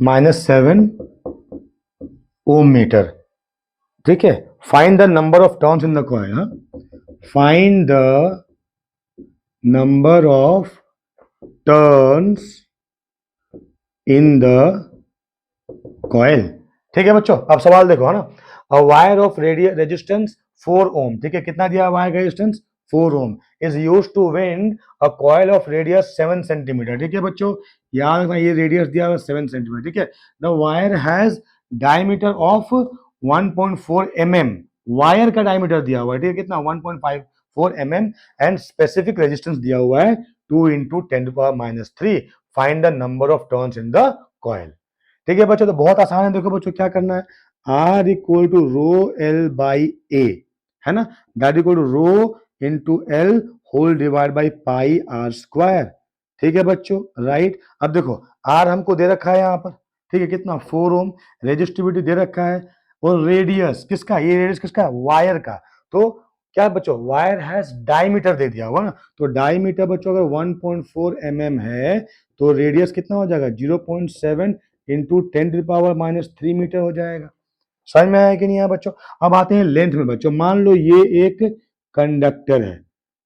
minus 7 ohm meter. ठीक है, find the number of turns in the coil. Find the number of turns in the coil. ठीक है बच्चों, अब सवाल देखो है ना. A wire of resistance 4 ohm. ठीक है, कितना दिया वायर का resistance 4 ohm is used to wind a coil of radius 7 centimetre. ठीक है बच्चों, याद रखना ये रेडियस दिया हुआ 7 सेंटीमीटर. ठीक है, the wire has diameter of 1.4 mm. Wire का डायमीटर दिया हुआ है. ठीक है, कितना 1.54 mm एंड स्पेसिफिक रेजिस्टेंस दिया हुआ है 2 into 10 to the power minus 3. Find the number of turns in the coil. ठीक है बच्चों, तो बहुत आसान है. देखो बच्चों क्या करना है, R equal to rho L by A है ना, that equal to rho into L whole divide by pi R square. ठीक है बच्चों, राइट. अब देखो R हमको दे रखा है यहाँ पर. ठीक है, कितना 4 ओम. रेजिस्टिविटी दे रखा है और रेडियस किसका, ये रेडियस किसका, वायर का. तो क्या बच्चों, वायर हैज डायमीटर दे दिया हुआ ना, तो डायमीटर बच्चों अगर 1.4 mm है तो रेडियस कितना हो जाएगा 0.7 into 10 to the power minus 3 metre हो जाएगा. समझ में आया कि नहीं आया बच्चों. अब आते हैं लेंथ में बच्चों. मान लो ये एक कंडक्टर है.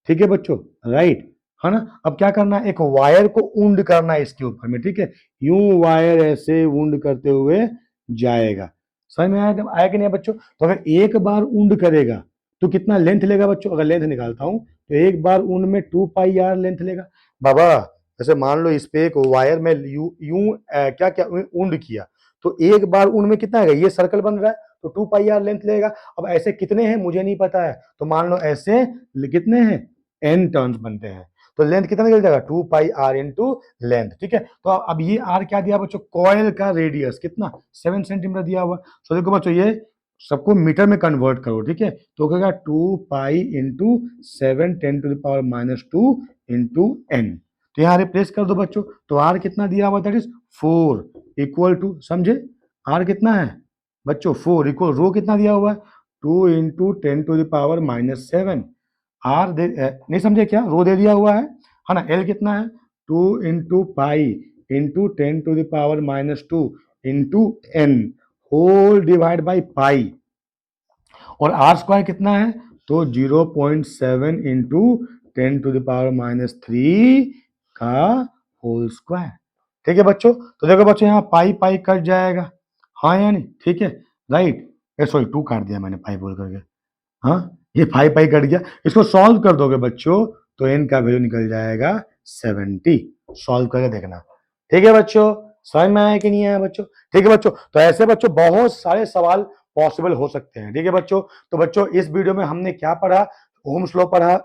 ठीक है बच्चों, राइट है ना. अब क्या करना है, एक वायर को उंड करना है इसके ऊपर में. ठीक है, यूं वायर ऐसे उंड करते हुए जाएगा. समझ में आया कि नहीं बच्चों. तो अगर एक बार उंड करेगा तो कितना लेंथ लेगा बच्चों. अगर लेंथ निकालता हूं तो एक बार उंड में 2 पाई आर लेंथ लेगा. बाबा जैसे मान लो इस पे एक वायर में यूं क्या क्या उंड किया तो एक बार उंड में कितना है, ये सर्कल बन रहा है तो 2 पाई आर लेंथ लेगा. अब ऐसे कितने हैं मुझे नहीं पता है, तो मान लो ऐसे कितने हैं n टर्न्स बनते हैं, तो लेंथ कितना निकल जाएगा 2 पाई आर इंटू लेंथ. ठीक है, तो अब ये आर क्या दिया बच्चों, कॉइल का रेडियस कितना 7 सेंटीमीटर दिया हुआ. सो देखो बच्चों ये सबको मीटर में कन्वर्ट करो. ठीक है, तो कहेगा 2 pi into 7 10 to the power minus 2 into n. तो यहाँ रिप्लेस कर दो बच्चों. तो आर कितना दिया हुआ, दैट इज 4 इक्वल टू, समझे आर कितना है बच्चों 4 इक्वल, रो कितना दिया हुआ है 2 into 10 to the power minus 7. R नहीं समझे क्या, रो दे दिया हुआ है ना. एल कितना है 2 into pi into 10 to the power minus 2 into N whole divide by pi. और आर स्क्वायर कितना है, तो 0.7 into 10 to the power minus 3 का होल स्क्वायर. ठीक है बच्चों, तो देखो बच्चों यहाँ पाई पाई कट जाएगा. हाँ या नहीं, ठीक है, राइट. सॉरी 2 काट दिया मैंने पाई बोल करके. हाँ, ये पाई पाई कट गया. इसको सॉल्व कर दोगे बच्चों तो एन का वैल्यू निकल जाएगा 70. सॉल्व करके देखना. ठीक है बच्चों, समझ में आया कि नहीं आया बच्चों. ठीक है बच्चों, तो ऐसे बच्चों बहुत सारे सवाल पॉसिबल हो सकते हैं. ठीक है बच्चों, तो बच्चों इस वीडियो में हमने क्या पढ़ा, ओम्स लॉ पढ़ा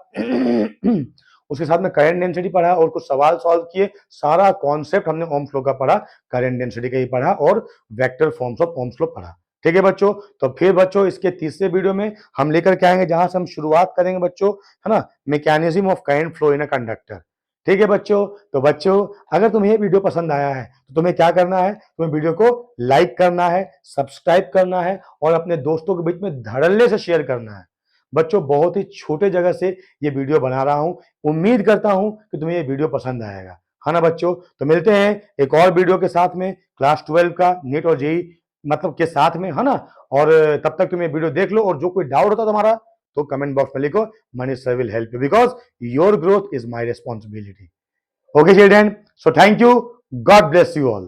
उसके साथ में करंट डेंसिटी पढ़ा और कुछ सवाल सॉल्व किए. सारा कॉन्सेप्ट हमने ओम्स लॉ का पढ़ा, करंट डेंसिटी का ही पढ़ा और vector forms of Ohm's law पढ़ा. ठीक है बच्चों, तो फिर बच्चों इसके तीसरे वीडियो में हम लेकर के आएंगे जहां से हम शुरुआत करेंगे बच्चों, है ना, mechanism of current flow in a conductor. ठीक है बच्चों, तो बच्चों अगर तुम्हें ये वीडियो पसंद आया है तो तुम्हें क्या करना है, तुम्हें वीडियो को लाइक करना है, सब्सक्राइब करना है और अपने दोस्तों के बीच में धड़ल्ले से शेयर करना है. बच्चों बहुत ही छोटे जगह से ये वीडियो बना रहा हूं, उम्मीद करता हूं कि तुम्हें ये वीडियो पसंद आएगा, है ना बच्चों. तो मिलते हैं एक और वीडियो के साथ में क्लास 12 का नीट और जेई मतलब के साथ में, है ना. और तब तक तुम ये वीडियो देख लो और जो कोई डाउट होता तुम्हारा तो कमेंट बॉक्स में लिखो. Manish sir will help you because your growth is my responsibility. Okay children, so thank you, God bless you all.